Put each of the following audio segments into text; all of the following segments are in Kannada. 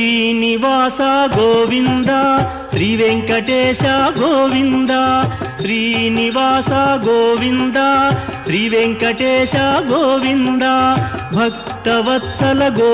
ಶ್ರೀನಿವಾಸ ಗೋವಿಂದ ಶ್ರೀ ವೆಂಕಟೇಶ ಗೋವಿಂದ ಶ್ರೀನಿವಾಸ ಗೋವಿಂದ ಶ್ರೀ ವೆಂಕಟೇಶ ಗೋವಿಂದ ಭಕ್ತವತ್ಸಲ ಗೋ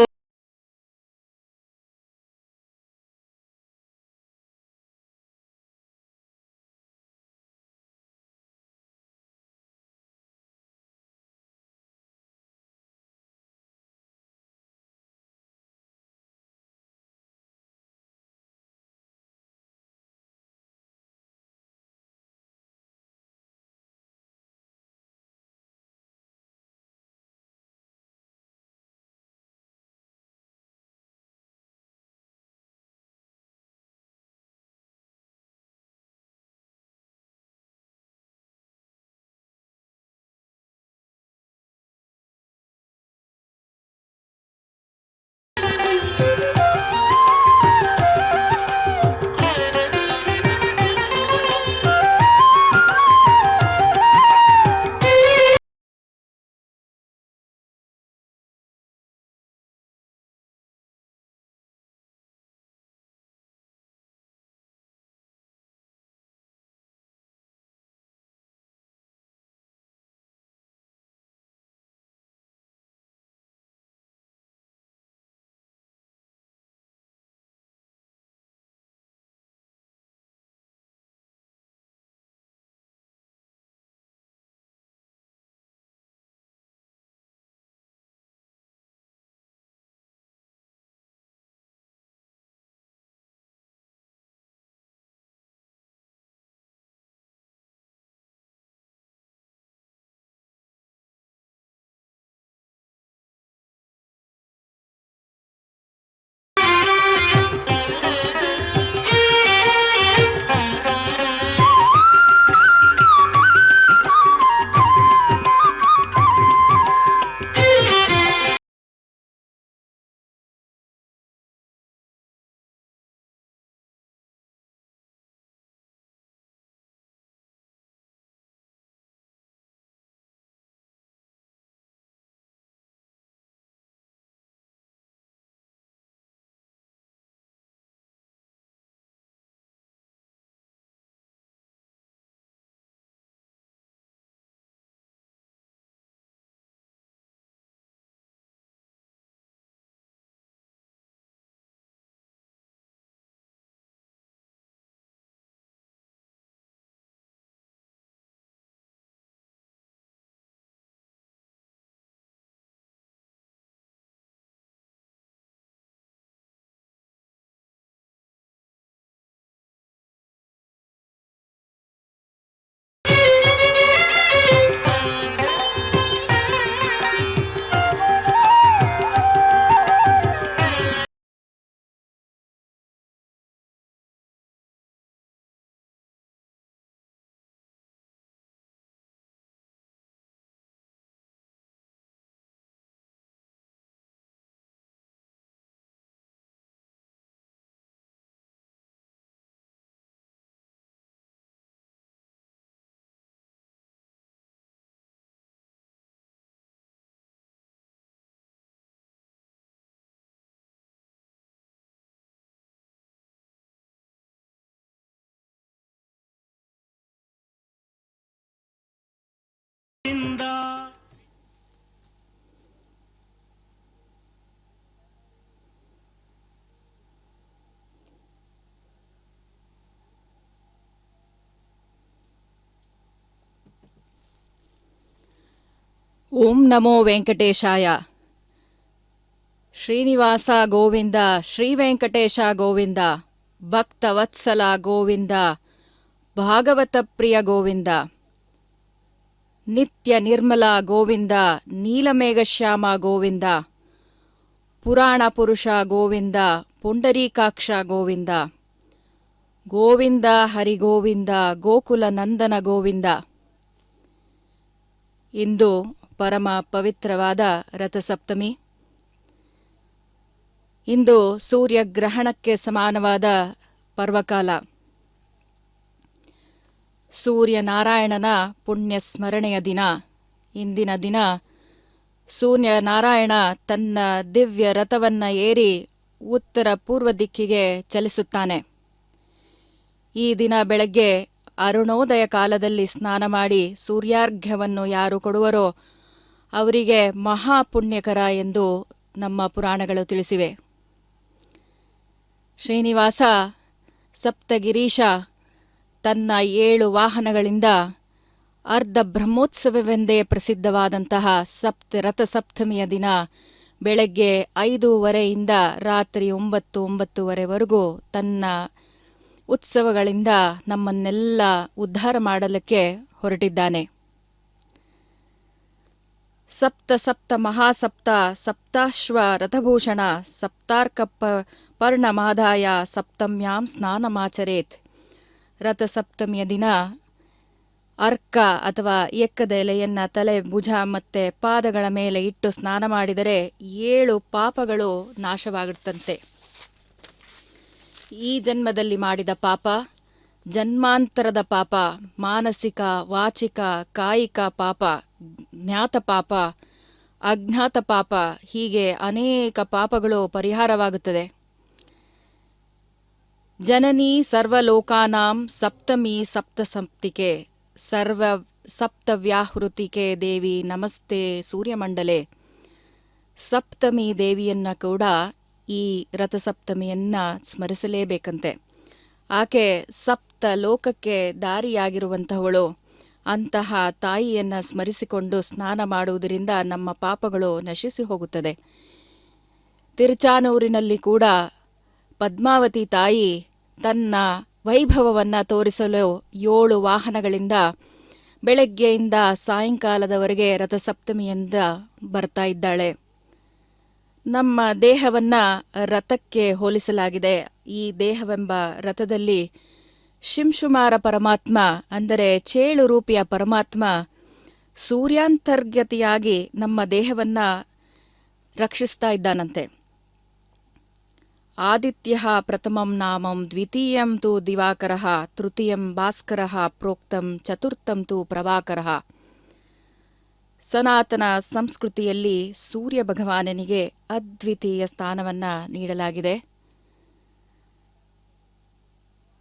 ಓಂ ನಮೋ ವೆಂಕಟೇಶಾಯ. ಶ್ರೀನಿವಾಸ ಗೋವಿಂದ ಶ್ರೀ ವೆಂಕಟೇಶ ಗೋವಿಂದ ಭಕ್ತವತ್ಸಲ ಗೋವಿಂದ ಭಾಗವತ ಪ್ರಿಯ ಗೋವಿಂದ ನಿತ್ಯ ನಿರ್ಮಲ ಗೋವಿಂದ ನೀಲಮೇಘಶ್ಯಾಮ ಗೋವಿಂದ ಪುರಾಣ ಪುರುಷ ಗೋವಿಂದ ಪುಂಡರೀಕಾಕ್ಷ ಗೋವಿಂದ ಗೋವಿಂದ ಹರಿಗೋವಿಂದ ಗೋಕುಲ ನಂದನ ಗೋವಿಂದ. ಇಂದು ಪರಮ ಪವಿತ್ರವಾದ ರಥಸಪ್ತಮಿ. ಇಂದು ಸೂರ್ಯಗ್ರಹಣಕ್ಕೆ ಸಮಾನವಾದ ಪರ್ವಕಾಲ. ಸೂರ್ಯನಾರಾಯಣನ ಪುಣ್ಯ ಸ್ಮರಣೆಯ ದಿನ. ಇಂದಿನ ದಿನ ಸೂರ್ಯನಾರಾಯಣ ತನ್ನ ದಿವ್ಯ ರಥವನ್ನು ಏರಿ ಉತ್ತರ ಪೂರ್ವ ದಿಕ್ಕಿಗೆ ಚಲಿಸುತ್ತಾನೆ. ಈ ದಿನ ಬೆಳಗ್ಗೆ ಅರುಣೋದಯ ಕಾಲದಲ್ಲಿ ಸ್ನಾನ ಮಾಡಿ ಸೂರ್ಯಾರ್ಘ್ಯವನ್ನು ಯಾರು ಕೊಡುವರೋ ಅವರಿಗೆ ಮಹಾಪುಣ್ಯಕರ ಎಂದು ನಮ್ಮ ಪುರಾಣಗಳು ತಿಳಿಸಿವೆ. ಶ್ರೀನಿವಾಸ ಸಪ್ತಗಿರೀಶ ತನ್ನ 7 ವಾಹನಗಳಿಂದ ಅರ್ಧ ಬ್ರಹ್ಮೋತ್ಸವವೆಂದೇ ಪ್ರಸಿದ್ಧವಾದಂತಹ ರಥಸಪ್ತಮಿಯ ದಿನ ಬೆಳಗ್ಗೆ 5:30ಯಿಂದ ರಾತ್ರಿ 9:00-9:30ವರೆಗೂ ತನ್ನ ಉತ್ಸವಗಳಿಂದ ನಮ್ಮನ್ನೆಲ್ಲ ಉದ್ಧಾರ ಮಾಡಲಿಕ್ಕೆ ಹೊರಟಿದ್ದಾನೆ. ಸಪ್ತ ಮಹಾಸಪ್ತ ಸಪ್ತಾಶ್ವ ರಥಭೂಷಣ ಸಪ್ತಾರ್ಕ ಪರ್ಣಮಾದಾಯ ಸಪ್ತಮ್ಯಾಂ ಸ್ನಾನಮಾಚರೇತ್. ರಥಸಪ್ತಮಿಯ ದಿನ ಅರ್ಕ ಅಥವಾ ಎಕ್ಕದ ಎಲೆಯನ್ನು ತಲೆ, ಭುಜ ಮತ್ತು ಪಾದಗಳ ಮೇಲೆ ಇಟ್ಟು ಸ್ನಾನ ಮಾಡಿದರೆ 7 ಪಾಪಗಳು ನಾಶವಾಗುತ್ತಂತೆ. ಈ ಜನ್ಮದಲ್ಲಿ ಮಾಡಿದ ಪಾಪ, ಜನ್ಮಾಂತರದ ಪಾಪ, ಮಾನಸಿಕ, ವಾಚಿಕ, ಕಾಯಿಕ ಪಾಪ, ಜ್ಞಾತ ಪಾಪ, ಅಜ್ಞಾತ ಪಾಪ, ಹೀಗೆ ಅನೇಕ ಪಾಪಗಳು ಪರಿಹಾರವಾಗುತ್ತದೆ. ಜನನಿ ಸರ್ವಲೋಕಾನಾಂ ಸಪ್ತಮಿ ಸಪ್ತಸಪ್ತಿಕೆ ಸರ್ವ ಸಪ್ತವ್ಯಾಹೃತಿಕೆ ದೇವಿ ನಮಸ್ತೆ ಸೂರ್ಯಮಂಡಲೆ. ಸಪ್ತಮಿ ದೇವಿಯನ್ನ ಕೂಡ ಈ ರಥಸಪ್ತಮಿಯನ್ನ ಸ್ಮರಿಸಲೇಬೇಕಂತೆ. ಆಕೆ ಸಪ್ತ ಲೋಕಕ್ಕೆ ದಾರಿಯಾಗಿರುವಂತಹವಳು. ಅಂತಹ ತಾಯಿಯನ್ನು ಸ್ಮರಿಸಿಕೊಂಡು ಸ್ನಾನ ಮಾಡುವುದರಿಂದ ನಮ್ಮ ಪಾಪಗಳು ನಶಿಸಿ ಹೋಗುತ್ತದೆ. ತಿರುಚಾನೂರಿನಲ್ಲಿ ಕೂಡ ಪದ್ಮಾವತಿ ತಾಯಿ ತನ್ನ ವೈಭವವನ್ನು ತೋರಿಸಲು 7 ವಾಹನಗಳಿಂದ ಬೆಳಗ್ಗೆಯಿಂದ ಸಾಯಂಕಾಲದವರೆಗೆ ರಥಸಪ್ತಮಿಯಿಂದ ಬರ್ತಾ ಇದ್ದಾಳೆ. ನಮ್ಮ ದೇಹವನ್ನು ರಥಕ್ಕೆ ಹೋಲಿಸಲಾಗಿದೆ. ಈ ದೇಹವೆಂಬ ರಥದಲ್ಲಿ ಶಿಂಶುಮಾರ ಪರಮಾತ್ಮ ಅಂದರೆ ಚೇಳು ರೂಪಿಯ ಪರಮಾತ್ಮ ಸೂರ್ಯಾಂತರ್ಗತಿಯಾಗಿ ನಮ್ಮ ದೇಹವನ್ನು ರಕ್ಷಿಸ್ತಾ ಇದ್ದಾನಂತೆ. ಆದಿತ್ಯ ಪ್ರಥಮಂ ನಾಮಂ ದ್ವಿತೀಯಂ ತು ದಿವಾಕರಃ ತೃತೀಯಂ ಭಾಸ್ಕರಃ ಪ್ರೋಕ್ತಂ ಚತುರ್ಥಂ ತು ಪ್ರಭಾಕರಃ. ಸನಾತನ ಸಂಸ್ಕೃತಿಯಲ್ಲಿ ಸೂರ್ಯ ಭಗವಾನನಿಗೆ ಅದ್ವಿತೀಯ ಸ್ಥಾನವನ್ನು ನೀಡಲಾಗಿದೆ.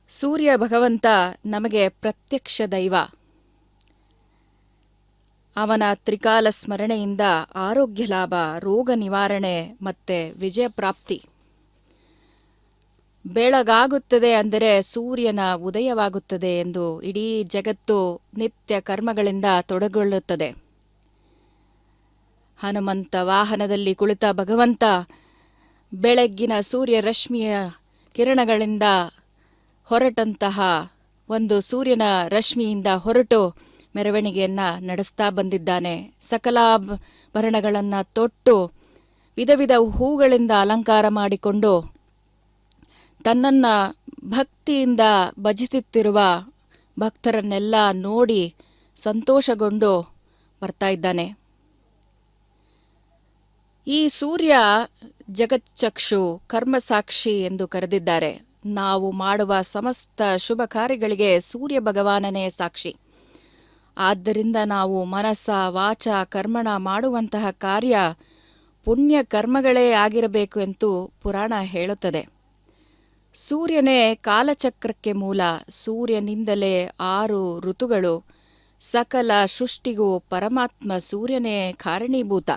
ಸೂರ್ಯ ಭಗವಂತ ನಮಗೆ ಪ್ರತ್ಯಕ್ಷ ದೈವ. ಅವನ ತ್ರಿಕಾಲ ಸ್ಮರಣೆಯಿಂದ ಆರೋಗ್ಯ ಲಾಭ, ರೋಗ ನಿವಾರಣೆ ಮತ್ತು ವಿಜಯ ಪ್ರಾಪ್ತಿ. ಬೆಳಗಾಗುತ್ತದೆ ಅಂದರೆ ಸೂರ್ಯನ ಉದಯವಾಗುತ್ತದೆ ಎಂದು ಇಡೀ ಜಗತ್ತು ನಿತ್ಯ ಕರ್ಮಗಳಿಂದ ತೊಡಗೊಳ್ಳುತ್ತದೆ. ಹನುಮಂತ ವಾಹನದಲ್ಲಿ ಕುಳಿತ ಭಗವಂತ ಬೆಳಗ್ಗಿನ ಸೂರ್ಯ ರಶ್ಮಿಯ ಕಿರಣಗಳಿಂದ ಹೊರಟಂತಹ ಒಂದು ಸೂರ್ಯನ ರಶ್ಮಿಯಿಂದ ಹೊರಟು ಮೆರವಣಿಗೆಯನ್ನು ನಡೆಸ್ತಾ ಬಂದಿದ್ದಾನೆ. ಸಕಲಾಭರಣಗಳನ್ನು ತೊಟ್ಟು ವಿಧ ವಿಧ ಹೂಗಳಿಂದ ಅಲಂಕಾರ ಮಾಡಿಕೊಂಡು ತನ್ನನ್ನು ಭಕ್ತಿಯಿಂದ ಭಜಿಸುತ್ತಿರುವ ಭಕ್ತರನ್ನೆಲ್ಲ ನೋಡಿ ಸಂತೋಷಗೊಂಡು ಬರ್ತಾ ಇದ್ದಾನೆ. ಈ ಸೂರ್ಯ ಜಗಚ್ಚಕ್ಷು ಕರ್ಮಸಾಕ್ಷಿ ಎಂದು ಕರೆದಿದ್ದಾರೆ. ನಾವು ಮಾಡುವ ಸಮಸ್ತ ಶುಭ ಕಾರ್ಯಗಳಿಗೆ ಸೂರ್ಯ ಭಗವಾನನೇ ಸಾಕ್ಷಿ. ಆದ್ದರಿಂದ ನಾವು ಮನಸ್ಸ ವಾಚ ಕರ್ಮಣ ಮಾಡುವಂತಹ ಕಾರ್ಯ ಪುಣ್ಯ ಕರ್ಮಗಳೇ ಆಗಿರಬೇಕು ಎಂದು ಪುರಾಣ ಹೇಳುತ್ತದೆ. ಸೂರ್ಯನೇ ಕಾಲಚಕ್ರಕ್ಕೆ ಮೂಲ. ಸೂರ್ಯನಿಂದಲೇ 6 ಋತುಗಳು. ಸಕಲ ಸೃಷ್ಟಿಗೂ ಪರಮಾತ್ಮ ಸೂರ್ಯನೇ ಕಾರಣೀಭೂತ.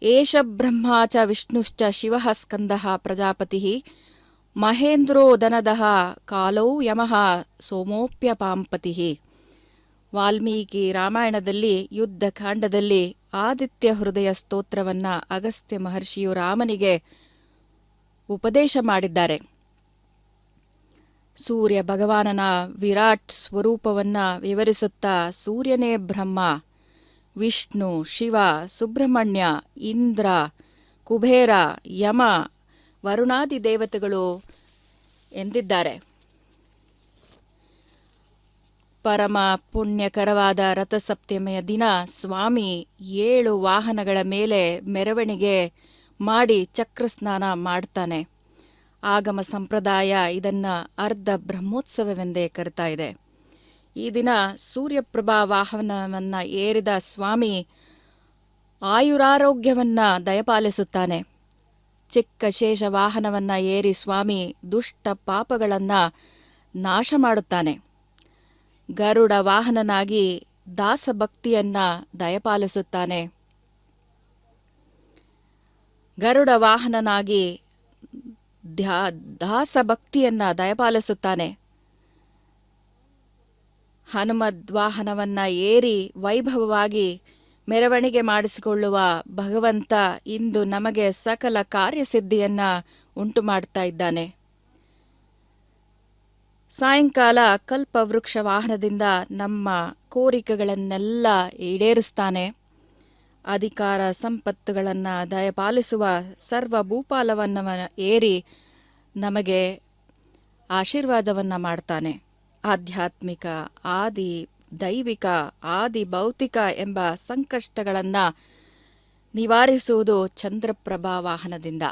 ಏಷ ಬ್ರಹ್ಮ ಚ ವಿಷ್ಣುಶ್ಚ ಶಿವಃ ಸ್ಕಂದಃ ಪ್ರಜಾಪತಿಃ ಮಹೇಂದ್ರೋ ದನದಃ ಕಾಲೌ ಯಮಃ ಸೋಮೋಪ್ಯಪಾಂಪತಿಃ. ವಾಲ್ಮೀಕಿ ರಾಮಾಯಣದಲ್ಲಿ ಯುದ್ಧಕಾಂಡದಲ್ಲಿ ಆದಿತ್ಯ ಹೃದಯ ಸ್ತೋತ್ರವನ್ನು ಅಗಸ್ತ್ಯ ಮಹರ್ಷಿಯು ರಾಮನಿಗೆ ಉಪದೇಶ ಮಾಡಿದ್ದಾರೆ. ಸೂರ್ಯ ಭಗವಾನನ ವಿರಾಟ್ ಸ್ವರೂಪವನ್ನು ವಿವರಿಸುತ್ತಾ ಸೂರ್ಯನೇ ಬ್ರಹ್ಮ, ವಿಷ್ಣು, ಶಿವ, ಸುಬ್ರಹ್ಮಣ್ಯ, ಇಂದ್ರ, ಕುಬೇರ, ಯಮ, ವರುಣಾದಿ ದೇವತೆಗಳು ಎಂದಿದ್ದಾರೆ. ಪರಮ ಪುಣ್ಯಕರವಾದ ರಥಸಪ್ತಮಿಯ ದಿನ ಸ್ವಾಮಿ 7 ವಾಹನಗಳ ಮೇಲೆ ಮೆರವಣಿಗೆ ಮಾಡಿ ಚಕ್ರಸ್ನಾನ ಮಾಡ್ತಾನೆ. ಆಗಮ ಸಂಪ್ರದಾಯ ಇದನ್ನು ಅರ್ಧ ಬ್ರಹ್ಮೋತ್ಸವವೆಂದೇ ಕರೀತಾ ಇದೆ. ಈ ದಿನ ಸೂರ್ಯಪ್ರಭಾ ವಾಹನವನ್ನು ಏರಿದ ಸ್ವಾಮಿ ಆಯುರಾರೋಗ್ಯವನ್ನು ದಯಪಾಲಿಸುತ್ತಾನೆ. ಚಿಕ್ಕ ಶೇಷ ವಾಹನವನ್ನ ಏರಿ ಸ್ವಾಮಿ ದುಷ್ಟ ಪಾಪಗಳನ್ನ ನಾಶ ಮಾಡುತ್ತಾನೆ. ಗರುಡ ವಾಹನನಾಗಿ ದಾಸಭಕ್ತಿಯನ್ನ ದಯಪಾಲಿಸುತ್ತಾನೆ. ಗರುಡ ವಾಹನನಾಗಿ ದಾಸಭಕ್ತಿಯನ್ನ ದಯಪಾಲಿಸುತ್ತಾನೆ. ಹನುಮದ್ವಾಹನವನ್ನ ಏರಿ ವೈಭವವಾಗಿ ಮೆರವಣಿಗೆ ಮಾಡಿಸಿಕೊಳ್ಳುವ ಭಗವಂತ ಇಂದು ನಮಗೆ ಸಕಲ ಕಾರ್ಯಸಿದ್ಧಿಯನ್ನ ಉಂಟು ಮಾಡ್ತಾ ಇದ್ದಾನೆ. ಸಾಯಂಕಾಲ ಕಲ್ಪವೃಕ್ಷ ವಾಹನದಿಂದ ನಮ್ಮ ಕೋರಿಕೆಗಳನ್ನೆಲ್ಲ ಈಡೇರಿಸ್ತಾನೆ. ಅಧಿಕಾರ ಸಂಪತ್ತುಗಳನ್ನು ದಯಪಾಲಿಸುವ ಸರ್ವ ಭೂಪಾಲವನ್ನು ಏರಿ ನಮಗೆ ಆಶೀರ್ವಾದವನ್ನು ಮಾಡ್ತಾನೆ. ಆಧ್ಯಾತ್ಮಿಕ, ಆದಿ ದೈವಿಕ, ಆದಿ ಭೌತಿಕ ಎಂಬ ಸಂಕಷ್ಟಗಳನ್ನು ನಿವಾರಿಸುವುದು ಚಂದ್ರಪ್ರಭಾ ವಾಹನದಿಂದ.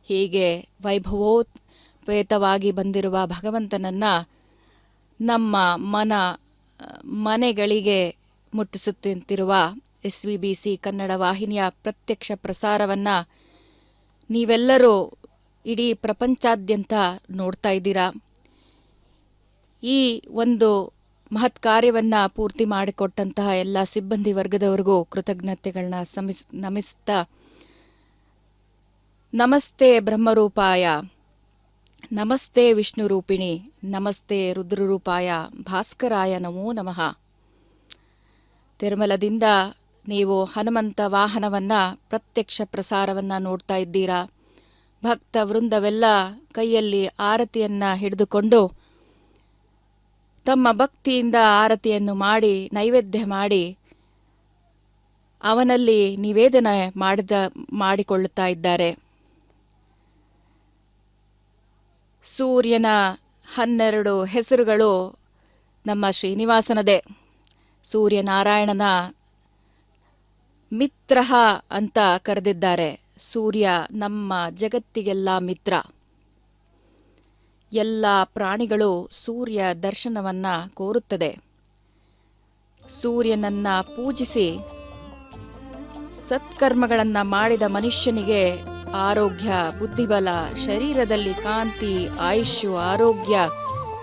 ಹೀಗೆ ವೈಭವೋಪೇತವಾಗಿ ಬಂದಿರುವ ಭಗವಂತನನ್ನ ನಮ್ಮ ಮನೆಗಳಿಗೆ ಮುಟ್ಟಿಸುತ್ತಿರುವ SVBC ಕನ್ನಡ ವಾಹಿನಿಯ ಪ್ರತ್ಯಕ್ಷ ಪ್ರಸಾರವನ್ನು ನೀವೆಲ್ಲರೂ ಇಡೀ ಪ್ರಪಂಚಾದ್ಯಂತ ನೋಡ್ತಾ ಇದ್ದೀರಾ. ಈ ಒಂದು ಮಹತ್ ಕಾರ್ಯವನ್ನು ಪೂರ್ತಿ ಮಾಡಿಕೊಟ್ಟಂತಹ ಎಲ್ಲ ಸಿಬ್ಬಂದಿ ವರ್ಗದವರಿಗೂ ಕೃತಜ್ಞತೆಗಳನ್ನ ನಮಿಸ್ತಾ, ನಮಸ್ತೆ ಬ್ರಹ್ಮರೂಪಾಯ, ನಮಸ್ತೆ ವಿಷ್ಣುರೂಪಿಣಿ, ನಮಸ್ತೆ ರುದ್ರರೂಪಾಯ, ಭಾಸ್ಕರಾಯ ನಮೋ ನಮಃ. ತಿರುಮಲದಿಂದ ನೀವು ಹನುಮಂತ ವಾಹನವನ್ನ ಪ್ರತ್ಯಕ್ಷ ಪ್ರಸಾರವನ್ನ ನೋಡ್ತಾ ಇದ್ದೀರಾ. ಭಕ್ತ ವೃಂದವೆಲ್ಲ ಕೈಯಲ್ಲಿ ಆರತಿಯನ್ನ ಹಿಡಿದುಕೊಂಡು ತಮ್ಮ ಭಕ್ತಿಯಿಂದ ಆರತಿಯನ್ನು ಮಾಡಿ ನೈವೇದ್ಯ ಮಾಡಿ ಅವನಲ್ಲಿ ನಿವೇದನೆ ಮಾಡಿಕೊಳ್ಳುತ್ತಾ ಇದ್ದಾರೆ. ಸೂರ್ಯನ 12 ಹೆಸರುಗಳು ನಮ್ಮ ಶ್ರೀನಿವಾಸನದೇ. ಸೂರ್ಯನಾರಾಯಣನ ಮಿತ್ರ ಅಂತ ಕರೆದಿದ್ದಾರೆ. ಸೂರ್ಯ ನಮ್ಮ ಜಗತ್ತಿಗೆಲ್ಲ ಮಿತ್ರ. ಎಲ್ಲ ಪ್ರಾಣಿಗಳು ಸೂರ್ಯ ದರ್ಶನವನ್ನ ಕೋರುತ್ತದೆ. ಸೂರ್ಯನನ್ನ ಪೂಜಿಸಿ ಸತ್ಕರ್ಮಗಳನ್ನು ಮಾಡಿದ ಮನುಷ್ಯನಿಗೆ ಆರೋಗ್ಯ, ಬುದ್ಧಿಬಲ, ಶರೀರದಲ್ಲಿ ಕಾಂತಿ, ಆಯುಷ್ಯು, ಆರೋಗ್ಯ,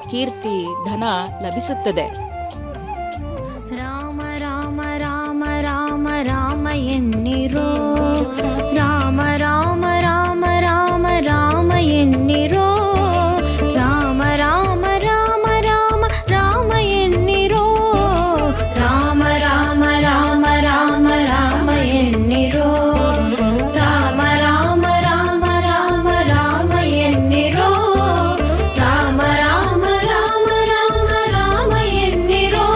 ಕೀರ್ತಿ, ಧನ ಲಭಿಸುತ್ತದೆ. ರಾಮ ರಾಮ ರಾಮ ರಾಮ ರಾಮ ಎನ್ನಿರೋ, ರಾಮ ರಾಮ ರಾಮ ರಾಮ ರಾಮ ಎನ್ನಿರೋ, ರಾಮ ರಾಮ ರಾಮ ರಾಮ ರಾಮ ಎನ್ನಿರೋ, ರಾಮ ರಾಮ ರಾಮ ರಾಮ ರಾಮ ಎನ್ನಿರೋ, ರಾಮ ರಾಮ ರಾಮ ರಾಮ ರಾಮ ಎನ್ನಿರೋ, ರಾಮ ರಾಮ ರಾಮ ರಾಮ ರಾಮ ಎನ್ನಿರೋ.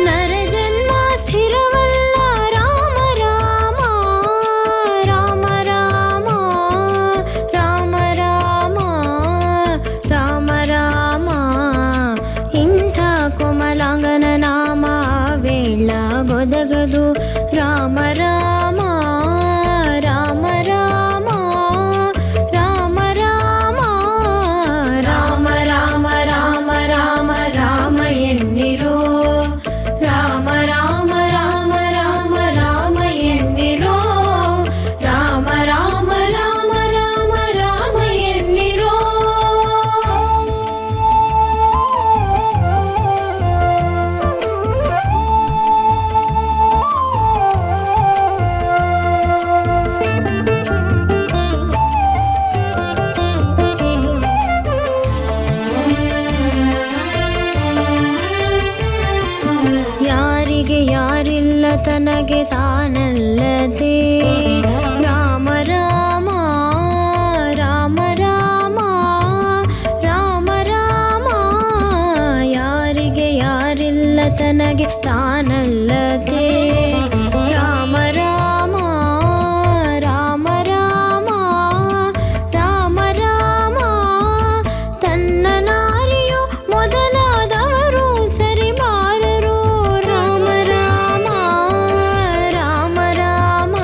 ನರಜನ್ಮ ಸ್ಥಿರವಲ್ಲ ರಾಮ ರಾಮ, ರಾಮ ರಾಮ, ರಾಮ ರಾಮ, ರಾಮ ರಾಮ. ಇಂಥ ಕೋಮಲಾಂಗನ ನಾಮ ವೇಳ ಗೊದಗದು ರಾಮ ರಾಮ, ರಾಮ ರಾಮ, ರಾಮ ರಾಮ, ರಾಮ ರಾಮ ರಾಮ ರಾಮ ರಾಮ ಎನ್ನಿರೋ, ರಾಮ ರಾಮ ರಾಮ ರಾಮ ರಾಮ ಎನ್ನಿರೋ, ರಾಮ ರಾಮ ರಾಮ ರಾಮ ರಾಮ ಎನ್ನಿರೋ. ಯಾರಿಗೆ ಯಾರಿಲ್ಲ ತನಗೆ ತಾನಲ್ಲದೆ, ರಾಮ ರಾಮ, ರಾಮ ರಾಮ, ರಾಮ ರಾಮ. ಯಾರಿಗೆ ಯಾರಿಲ್ಲ ತನಗೆ ತಾನಲ್ಲದೆ, ರಾಮ ರಾಮ, ರಾಮ ರಾಮ, ರಾಮ ರಾಮ. ತನ್ನ ನಾರಿಯು ಮೊದಲಾದವರು ಸರಿಬಾರರು, ರಾಮ ರಾಮ, ರಾಮ ರಾಮ,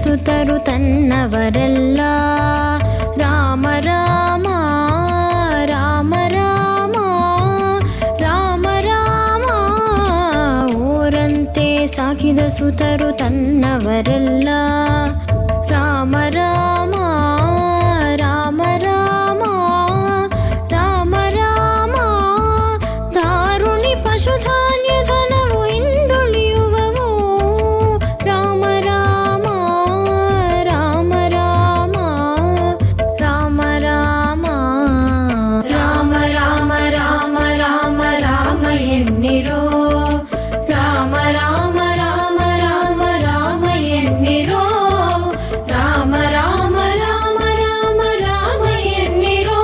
ಸುತರು ತನ್ನವರೆಲ್ಲ. ರಾಮ ರಾಮ ರಾಮ ರಾಮ ರಾಮ ರಾಮ ಓರಂತೆ ಸಾಕಿದ ಸುತರು ತನ್ನವರೆಲ್ಲ. ರಾಮ ರಾಮ ರಾಮ ರಾಮ ರಾಮ ರಾಮ ದಾರುಣಿ ಪಶುಧಾನ್ಯ ಧನವು ಹಿಂದುಳಿಯುವವು. ರಾಮ ರಾಮ ರಾಮ ರಾಮ ರಾಮ ರಾಮ ರಾಮ ರಾಮ ರಾಮ ರಾಮ ರಾಮ ಎನ್ನಿರೋ. ರಾಮ ರಾಮ ರಾಮ ರಾಮ ರಾಮ ಎನ್ನಿರೋ. ರಾಮ ರಾಮ ರಾಮ ರಾಮ ರಾಮ ಎನ್ನಿರೋ.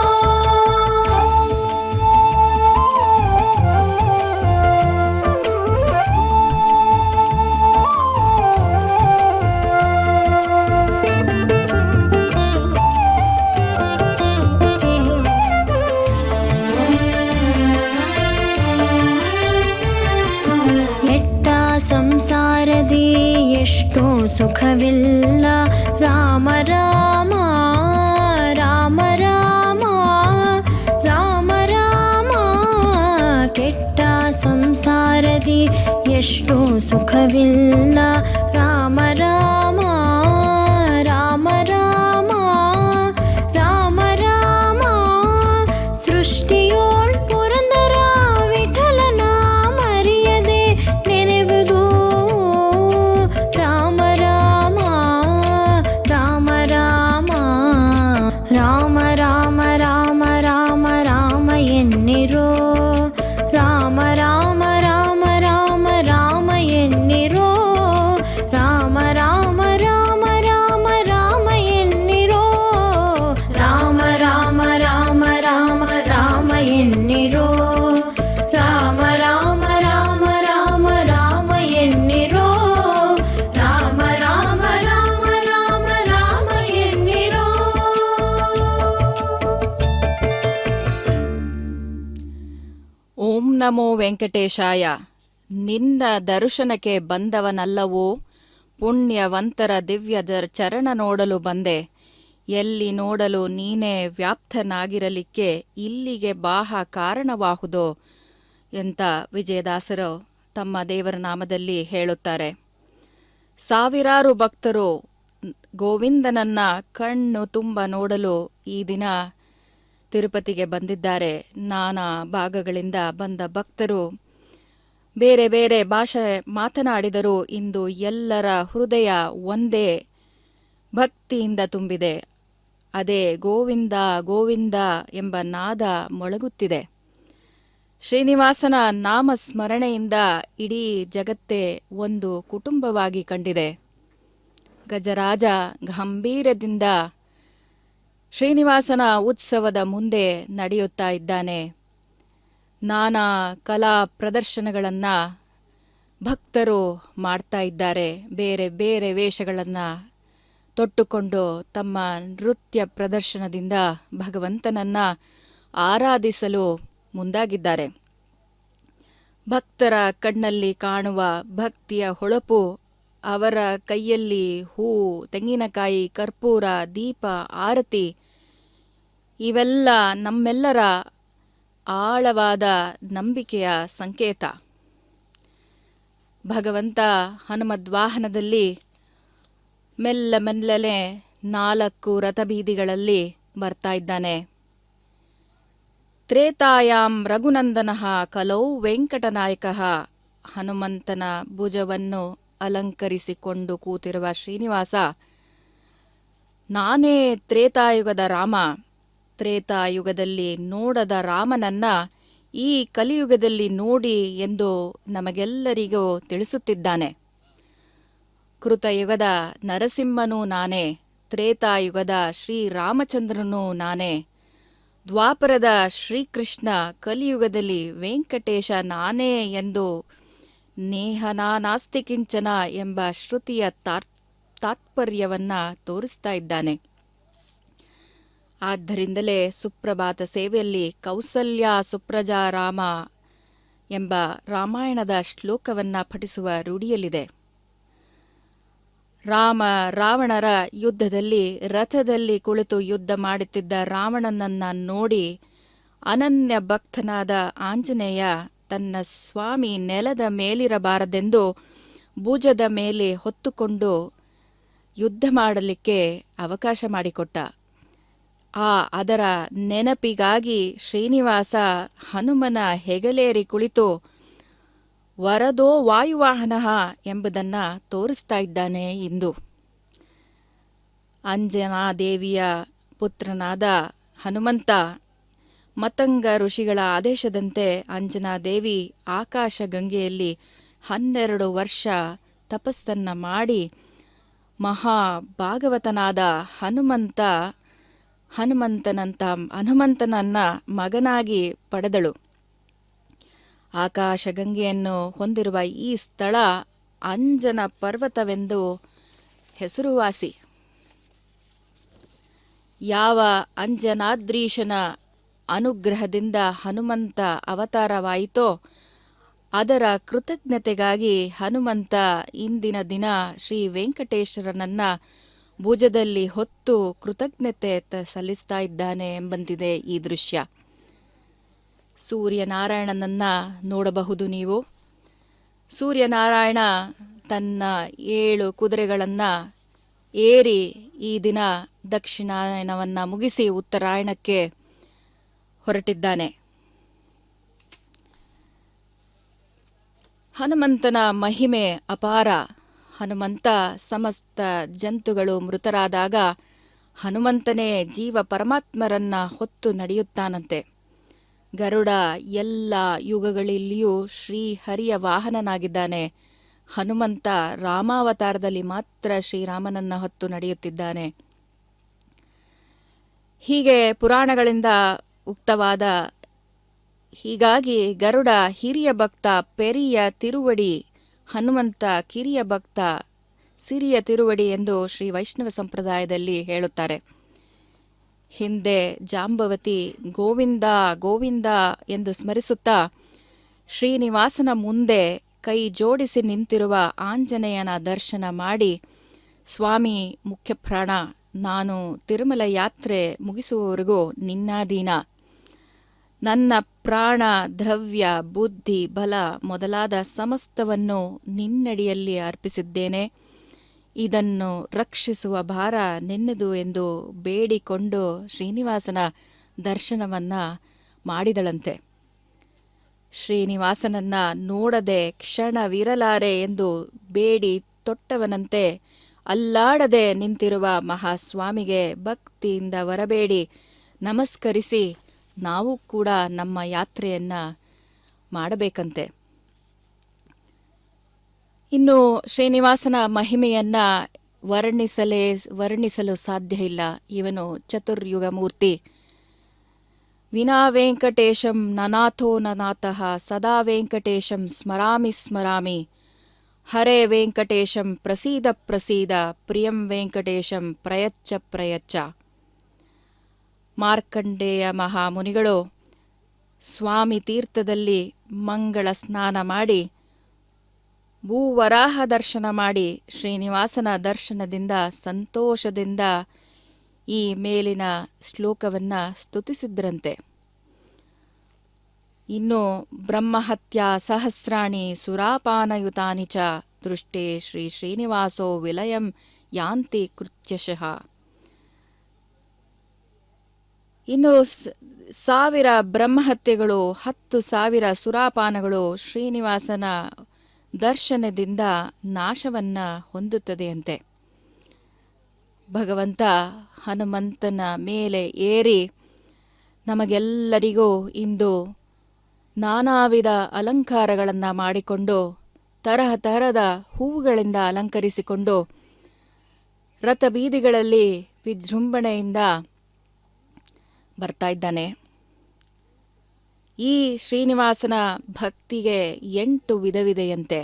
ಎಟ್ಟ ಸಂಸಾರದಿ ಎಷ್ಟೋ ಸುಖವಿಲ್ಲ. ರಾಮ ರಾಮ ರಾಮ ರಾಮ ರಾಮ ರಾಮ ಕೆಟ್ಟ ಸಂಸಾರದಿ ಎಷ್ಟೋ ಸುಖವಿಲ್ಲ. ರಾಮ ರಾಮ ರಾಮ ರಾಮ ರಾಮ ರಾಮ ಸೃಷ್ಟಿಯೋಳ್ ಪುರಂದರ ವಿಠಲನ ಮರೆಯದೆ ನೆನೆವುದು. ರಾಮ ರಾಮ ರಾಮ ರಾಮ ರಾಮ ರಾಮ ರಾಮ ರಾಮ ರಾಮ ಎನ್ನಿರೋ. ರಾಮ ರಾಮ ರಾಮ ರಾಮ ರಾಮ ಎನ್ನಿರೋ. ರಾಮ ರಾಮ ರಾಮ ರಾಮ ರಾಮ ಎನ್ನಿರೋ. ರಾಮ ರಾಮ ರಾಮ ರಾಮ ರಾಮ ಎನ್ನಿರೋ. ರಾಮ ರಾಮ ರಾಮ ರಾಮ ರಾಮ ಎನ್ನಿರೋ. ರಾಮ ರಾಮ ರಾಮ ರಾಮ ರಾಮ ಎನ್ನಿರೋ. ಓಂ ನಮೋ ವೆಂಕಟೇಶಾಯ. ನಿನ್ನ ದರ್ಶನಕ್ಕೆ ಬಂದವನಲ್ಲವೋ, ಪುಣ್ಯವಂತರ ದಿವ್ಯ ಚರಣ ನೋಡಲು ಬಂದೆ. ಎಲ್ಲಿ ನೋಡಲು ನೀನೇ ವ್ಯಾಪ್ತನಾಗಿರಲಿಕ್ಕೆ ಇಲ್ಲಿಗೆ ಬಾಹ ಕಾರಣವಾಹುದೋ ಎಂತ ವಿಜಯದಾಸರು ತಮ್ಮ ದೇವರ ನಾಮದಲ್ಲಿ ಹೇಳುತ್ತಾರೆ. ಸಾವಿರಾರು ಭಕ್ತರು ಗೋವಿಂದನನ್ನ ಕಣ್ಣು ತುಂಬ ನೋಡಲು ಈ ದಿನ ತಿರುಪತಿಗೆ ಬಂದಿದ್ದಾರೆ. ನಾನಾ ಭಾಗಗಳಿಂದ ಬಂದ ಭಕ್ತರು ಬೇರೆ ಬೇರೆ ಭಾಷೆ ಮಾತನಾಡಿದರೂ ಇಂದು ಎಲ್ಲರ ಹೃದಯ ಒಂದೇ ಭಕ್ತಿಯಿಂದ ತುಂಬಿದೆ. ಅದೇ ಗೋವಿಂದ ಗೋವಿಂದ ಎಂಬ ನಾದ ಮೊಳಗುತ್ತಿದೆ. ಶ್ರೀನಿವಾಸನ ನಾಮ ಸ್ಮರಣೆಯಿಂದ ಇಡೀ ಜಗತ್ತೇ ಒಂದು ಕುಟುಂಬವಾಗಿ ಕಂಡಿದೆ. ಗಜರಾಜ ಗಂಭೀರದಿಂದ ಶ್ರೀನಿವಾಸನ ಉತ್ಸವದ ಮುಂದೆ ನಡೆಯುತ್ತಾ ಇದ್ದಾನೆ. ನಾನಾ ಕಲಾ ಪ್ರದರ್ಶನಗಳನ್ನು ಭಕ್ತರು ಮಾಡ್ತಾ ಇದ್ದಾರೆ. ಬೇರೆ ಬೇರೆ ವೇಷಗಳನ್ನು ತೊಟ್ಟುಕೊಂಡು ತಮ್ಮ ನೃತ್ಯ ಪ್ರದರ್ಶನದಿಂದ ಭಗವಂತನನ್ನ ಆರಾಧಿಸಲು ಮುಂದಾಗಿದ್ದಾರೆ. ಭಕ್ತರ ಕಣ್ಣಲ್ಲಿ ಕಾಣುವ ಭಕ್ತಿಯ ಹೊಳಪು, ಅವರ ಕೈಯಲ್ಲಿ ಹೂ, ತೆಂಗಿನಕಾಯಿ, ಕರ್ಪೂರ, ದೀಪ, ಆರತಿ ಇವೆಲ್ಲ ನಮ್ಮೆಲ್ಲರ ಆಳವಾದ ನಂಬಿಕೆಯ ಸಂಕೇತ. ಭಗವಂತ ಹನುಮದ್ವಾಹನದಲ್ಲಿ ಮೆಲ್ಲ ಮೆಲ್ಲನೆ 4 ರಥಬೀದಿಗಳಲ್ಲಿ ಬರ್ತಾ ಇದ್ದಾನೆ. ತ್ರೇತಾಯಾಂ ರಘುನಂದನಃ ಕಲೌ ವೆಂಕಟನಾಯಕಃ. ಹನುಮಂತನ ಭುಜವನ್ನು ಅಲಂಕರಿಸಿಕೊಂಡು ಕೂತಿರುವ ಶ್ರೀನಿವಾಸ, ನಾನೇ ತ್ರೇತಾಯುಗದ ರಾಮ. ತ್ರೇತಾಯುಗದಲ್ಲಿ ನೋಡದ ರಾಮನನ್ನ ಈ ಕಲಿಯುಗದಲ್ಲಿ ನೋಡಿ ಎಂದು ನಮಗೆಲ್ಲರಿಗೂ ತಿಳಿಸುತ್ತಿದ್ದಾನೆ. ಕೃತಯುಗದ ನರಸಿಂಹನೂ ನಾನೇ, ತ್ರೇತಾಯುಗದ ಶ್ರೀರಾಮಚಂದ್ರನೂ ನಾನೇ, ದ್ವಾಪರದ ಶ್ರೀಕೃಷ್ಣ, ಕಲಿಯುಗದಲ್ಲಿ ವೆಂಕಟೇಶ ನಾನೇ ಎಂದು ನೇಹನಾನಾಸ್ತಿ ಕಿಂಚನ ಎಂಬ ಶ್ರುತಿಯ ತಾತ್ಪರ್ಯವನ್ನ ತೋರಿಸ್ತಾ ಇದ್ದಾನೆ. ಆದ್ದರಿಂದಲೇ ಸುಪ್ರಭಾತ ಸೇವೆಯಲ್ಲಿ ಕೌಸಲ್ಯ ಸುಪ್ರಜಾ ರಾಮ ಎಂಬ ರಾಮಾಯಣದ ಶ್ಲೋಕವನ್ನು ಪಠಿಸುವ ರೂಢಿಯಲ್ಲಿದೆ. ರಾವಣರ ಯುದ್ಧದಲ್ಲಿ ರಥದಲ್ಲಿ ಕುಳಿತು ಯುದ್ಧ ಮಾಡುತ್ತಿದ್ದ ರಾವಣನನ್ನ ನೋಡಿ ಅನನ್ಯ ಭಕ್ತನಾದ ಆಂಜನೇಯ ತನ್ನ ಸ್ವಾಮಿ ನೆಲದ ಮೇಲಿರಬಾರದೆಂದು ಭುಜದ ಮೇಲೆ ಹೊತ್ತುಕೊಂಡು ಯುದ್ಧ ಮಾಡಲಿಕ್ಕೆ ಅವಕಾಶ ಮಾಡಿಕೊಟ್ಟ. ಅದರ ನೆನಪಿಗಾಗಿ ಶ್ರೀನಿವಾಸ ಹನುಮನ ಹೆಗಲೇರಿ ಕುಳಿತು ವರದೋ ವಾಯುವಾಹನ ಎಂಬುದನ್ನು ತೋರಿಸ್ತಾ ಇದ್ದಾನೆ ಇಂದು. ಅಂಜನಾದೇವಿಯ ಪುತ್ರನಾದ ಹನುಮಂತ ಮತಂಗ ಋಷಿಗಳ ಆದೇಶದಂತೆ ಅಂಜನಾದೇವಿ ಆಕಾಶ ಗಂಗೆಯಲ್ಲಿ 12 ವರ್ಷ ತಪಸ್ಸನ್ನ ಮಾಡಿ ಮಹಾಭಾಗವತನಾದ ಹನುಮಂತನನ್ನ ಮಗನಾಗಿ ಪಡೆದಳು. ಆಕಾಶ ಗಂಗೆಯನ್ನು ಹೊಂದಿರುವ ಈ ಸ್ಥಳ ಅಂಜನ ಪರ್ವತವೆಂದು ಹೆಸರುವಾಸಿ. ಯಾವ ಅಂಜನಾದ್ರೀಶನ ಅನುಗ್ರಹದಿಂದ ಹನುಮಂತ ಅವತಾರವಾಯಿತೋ ಅದರ ಕೃತಜ್ಞತೆಗಾಗಿ ಹನುಮಂತ ಇಂದಿನ ದಿನ ಶ್ರೀ ವೆಂಕಟೇಶ್ವರನನ್ನ ಭುಜದಲ್ಲಿ ಹೊತ್ತು ಕೃತಜ್ಞತೆ ಸಲ್ಲಿಸ್ತಾ ಇದ್ದಾನೆ ಎಂಬಂತಿದೆ ಈ ದೃಶ್ಯ. ಸೂರ್ಯನಾರಾಯಣನನ್ನ ನೋಡಬಹುದು ನೀವು. ಸೂರ್ಯನಾರಾಯಣ ತನ್ನ 7 ಕುದುರೆಗಳನ್ನು ಏರಿ ಈ ದಿನ ದಕ್ಷಿಣಾಯನವನ್ನು ಮುಗಿಸಿ ಉತ್ತರಾಯಣಕ್ಕೆ ಹೊರಟಿದ್ದಾನೆ. ಹನುಮಂತನ ಮಹಿಮೆ ಅಪಾರ. ಹನುಮಂತ ಸಮಸ್ತ ಜಂತುಗಳು ಮೃತರಾದಾಗ ಹನುಮಂತನೇ ಜೀವ ಪರಮಾತ್ಮರನ್ನ ಹೊತ್ತು ನಡೆಯುತ್ತಾನಂತೆ. ಗರುಡ ಎಲ್ಲ ಯುಗಗಳಲ್ಲಿಯೂ ಶ್ರೀಹರಿಯ ವಾಹನನಾಗಿದ್ದಾನೆ. ಹನುಮಂತ ರಾಮಾವತಾರದಲ್ಲಿ ಮಾತ್ರ ಶ್ರೀರಾಮನನ್ನ ಹೊತ್ತು ನಡೆಯುತ್ತಿದ್ದಾನೆ. ಹೀಗೆ ಪುರಾಣಗಳಿಂದ ಉಕ್ತವಾದ ಹೀಗಾಗಿ ಗರುಡ ಹಿರಿಯ ಭಕ್ತ ಪೆರಿಯ ತಿರುವಡಿ, ಹನುಮಂತ ಕಿರಿಯ ಭಕ್ತ ಸಿರಿಯ ತಿರುವಡಿ ಎಂದು ಶ್ರೀ ವೈಷ್ಣವ ಸಂಪ್ರದಾಯದಲ್ಲಿ ಹೇಳುತ್ತಾರೆ. ಹಿಂದೆ ಜಾಂಬವತಿ ಗೋವಿಂದ ಗೋವಿಂದ ಎಂದು ಸ್ಮರಿಸುತ್ತಾ ಶ್ರೀನಿವಾಸನ ಮುಂದೆ ಕೈ ಜೋಡಿಸಿ ನಿಂತಿರುವ ಆಂಜನೇಯನ ದರ್ಶನ ಮಾಡಿ, ಸ್ವಾಮಿ ಮುಖ್ಯಪ್ರಾಣ, ನಾನು ತಿರುಮಲ ಯಾತ್ರೆ ಮುಗಿಸುವವರೆಗೂ ನಿನ್ನಾಧೀನ. ನನ್ನ ಪ್ರಾಣ, ದ್ರವ್ಯ, ಬುದ್ಧಿ, ಬಲ ಮೊದಲಾದ ಸಮಸ್ತವನ್ನು ನಿನ್ನಡಿಯಲ್ಲಿ ಅರ್ಪಿಸಿದ್ದೇನೆ. ಇದನ್ನು ರಕ್ಷಿಸುವ ಭಾರ ನಿನ್ನದು ಎಂದು ಬೇಡಿಕೊಂಡು ಶ್ರೀನಿವಾಸನ ದರ್ಶನವನ್ನ ಮಾಡಿದಳಂತೆ. ಶ್ರೀನಿವಾಸನನ್ನ ನೋಡದೆ ಕ್ಷಣವಿರಲಾರೆ ಎಂದು ಬೇಡಿ ತೊಟ್ಟವನಂತೆ ಅಲ್ಲಾಡದೆ ನಿಂತಿರುವ ಮಹಾಸ್ವಾಮಿಗೆ ಭಕ್ತಿಯಿಂದ ವರಬೇಡಿ ನಮಸ್ಕರಿಸಿ ನಾವು ಕೂಡ ನಮ್ಮ ಯಾತ್ರೆಯನ್ನ ಮಾಡಬೇಕಂತೆ. ಇನ್ನು ಶ್ರೀನಿವಾಸನ ಮಹಿಮೆಯನ್ನ ವರ್ಣಿಸಲು ಸಾಧ್ಯ ಇಲ್ಲ. ಇವನು ಚತುರ್ಯುಗ ಮೂರ್ತಿ. ವಿನಾ ವೆಂಕಟೇಶಂ ನನಾಥೋ ನನಾಥಃ ಸದಾ ವೆಂಕಟೇಶಂ ಸ್ಮರಾಮಿ ಸ್ಮರಾಮಿ. ಹರೇ ವೆಂಕಟೇಶಂ ಪ್ರಸೀದ ಪ್ರಸೀದ ಪ್ರಿಯಂ ವೆಂಕಟೇಶಂ ಪ್ರಯಚ್ಛ ಪ್ರಯಚ್ಛ. ಮಾರ್ಕಂಡೇಯ ಮಹಾಮುನಿಗಳು ಸ್ವಾಮಿ ತೀರ್ಥದಲ್ಲಿ ಮಂಗಳ ಸ್ನಾನ ಮಾಡಿ ಭೂವರಾಹ ದರ್ಶನ ಮಾಡಿ ಶ್ರೀನಿವಾಸನ ದರ್ಶನದಿಂದ ಸಂತೋಷದಿಂದ ಈ ಮೇಲಿನ ಶ್ಲೋಕವನ್ನು ಸ್ತುತಿಸಿದ್ರಂತೆ. ಇನ್ನು ಬ್ರಹ್ಮಹತ್ಯಾ ಸಹಸ್ರಾಣಿ ಸುರಾಪಾನಯುತಾನಿ ಚ ದೃಷ್ಟೇ ಶ್ರೀ ಶ್ರೀನಿವಾಸೋ ವಿಲಯಂ ಯಾಂತಿ ಕೃತ್ಯಶಃ. ಇನ್ನು 1000 ಬ್ರಹ್ಮಹತ್ಯೆಗಳು 10,000 ಸುರಾಪಾನಗಳು ಶ್ರೀನಿವಾಸನ ದರ್ಶನದಿಂದ ನಾಶವನ್ನ ಹೊಂದುತ್ತದೆಯಂತೆ. ಭಗವಂತ ಹನುಮಂತನ ಮೇಲೆ ಏರಿ ನಮಗೆಲ್ಲರಿಗೂ ಇಂದು ನಾನಾ ವಿಧ ಅಲಂಕಾರಗಳನ್ನು ಮಾಡಿಕೊಂಡು ತರಹ ತರಹದ ಹೂವುಗಳಿಂದ ಅಲಂಕರಿಸಿಕೊಂಡು ರಥಬೀದಿಗಳಲ್ಲಿ ವಿಜೃಂಭಣೆಯಿಂದ ಬರ್ತಾ ಇದ್ದಾನೆ. ಈ ಶ್ರೀನಿವಾಸನ ಭಕ್ತಿಗೆ 8 ವಿಧವಿದೆಯಂತೆ.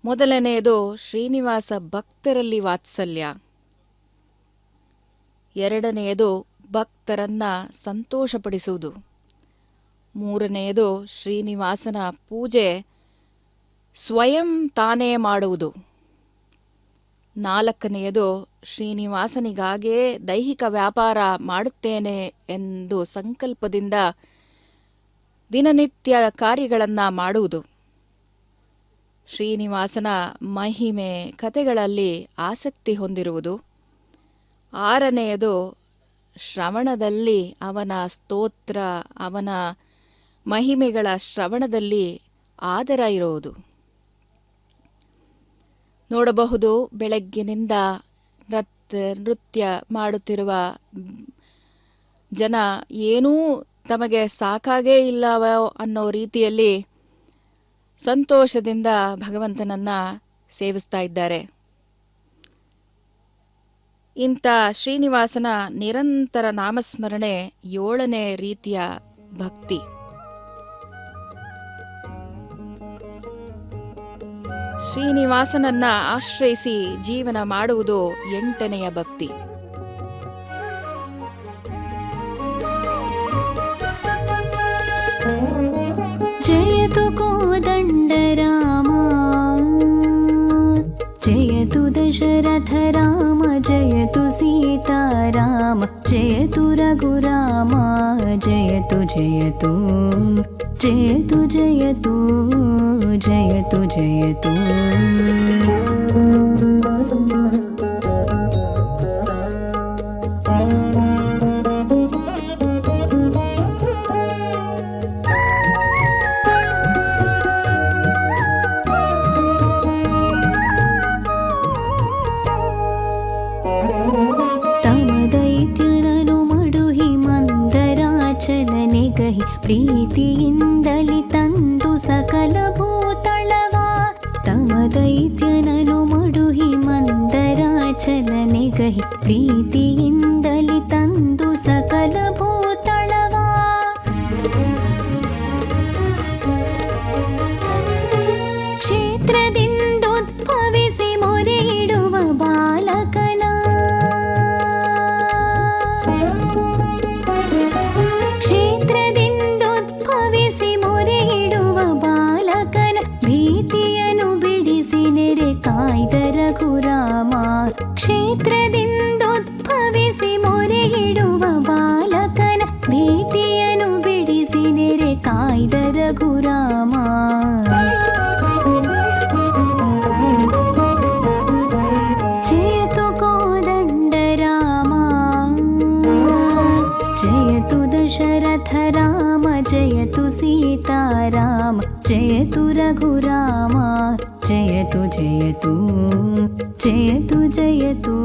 ಮೊದಲನೆಯದು ಶ್ರೀನಿವಾಸ ಭಕ್ತರಲ್ಲಿ ವಾತ್ಸಲ್ಯ. ಎರಡನೆಯದು ಭಕ್ತರನ್ನ ಸಂತೋಷಪಡಿಸುವುದು. ಮೂರನೆಯದು ಶ್ರೀನಿವಾಸನ ಪೂಜೆ ಸ್ವಯಂ ತಾನೇ ಮಾಡುವುದು. 4ನೆಯದು ಶ್ರೀನಿವಾಸನಿಗಾಗೇ ದೈಹಿಕ ವ್ಯಾಪಾರ ಮಾಡುತ್ತೇನೆ ಎಂದು ಸಂಕಲ್ಪದಿಂದ ದಿನನಿತ್ಯ ಕಾರ್ಯಗಳನ್ನು ಮಾಡುವುದು. ಶ್ರೀನಿವಾಸನ ಮಹಿಮೆ ಕಥೆಗಳಲ್ಲಿ ಆಸಕ್ತಿ ಹೊಂದಿರುವುದು. 6ನೆಯದು ಶ್ರವಣದಲ್ಲಿ ಅವನ ಸ್ತೋತ್ರ, ಅವನ ಮಹಿಮೆಗಳ ಶ್ರವಣದಲ್ಲಿ ಆದರ ಇರುವುದು. ನೋಡಬಹುದು, ಬೆಳಗ್ಗಿನಿಂದ ನೃತ್ಯ ಮಾಡುತ್ತಿರುವ ಜನ ಏನೂ ತಮಗೆ ಸಾಕಾಗೇ ಇಲ್ಲವೋ ಅನ್ನೋ ರೀತಿಯಲ್ಲಿ ಸಂತೋಷದಿಂದ ಭಗವಂತನನ್ನ ಸೇವಿಸ್ತಾ ಇದ್ದಾರೆ. ಇಂಥ ಶ್ರೀನಿವಾಸನ ನಿರಂತರ ನಾಮಸ್ಮರಣೆ 7ನೇ ರೀತಿಯ ಭಕ್ತಿ. ಶ್ರೀನಿವಾಸನನ್ನ ಆಶ್ರಯಿಸಿ ಜೀವನ ಮಾಡುವುದು 8ನೆಯ ಭಕ್ತಿ. ಜಯತು ಕೋದಂಡ ರಾಮ, ಜಯತು ದಶರಥ ರಾಮ, ಜಯತು ಸೀತಾರಾಮ, ಜಯತು ರಘುರಾಮ, ಜಯತು ಜಯತು ಜಯತು ಜಯತು ಜಯತು ಜಯತು. ಪ್ರೀತಿಯಿಂದಲಿ ತಂದು ಸಕಲ ಭೂತಳವ, ತಮ ದೈತ್ಯನನು ಮಡುಹಿ ಮಂದರಾಚಲನೆಗಹಿ, ಪ್ರೀತಿಯಿಂದಲಿ ತಂದು ಸಕಲ ಭೂತಳವ. ಕ್ಷೇತ್ರದಿಂದೋದ್ಭವಿಸಿ ಮೊರೆ ಇಡುವ ಬಾಲಕನ, ಕ್ಷೇತ್ರದಿಂದೋದ್ಭವಿಸಿ ಮೊರೆ ಇಡುವ ಬಾಲಕನ, ಭೀತಿಯನ್ನು ಬಿಡಿಸಿ ನೆರೆ ಕಾಯ್ದ ರಘುರಾಮ. ಜಯತು ಕೋದಂಡ ರಾಮ, ಜಯತು ದಶರಥ ರಾಮ, ಜಯತು ಸೀತಾರಾಮ, ಜಯತು ರಘುರಾಮ, ಜಯತು ಜಯತು ಜಯತು ಜಯತು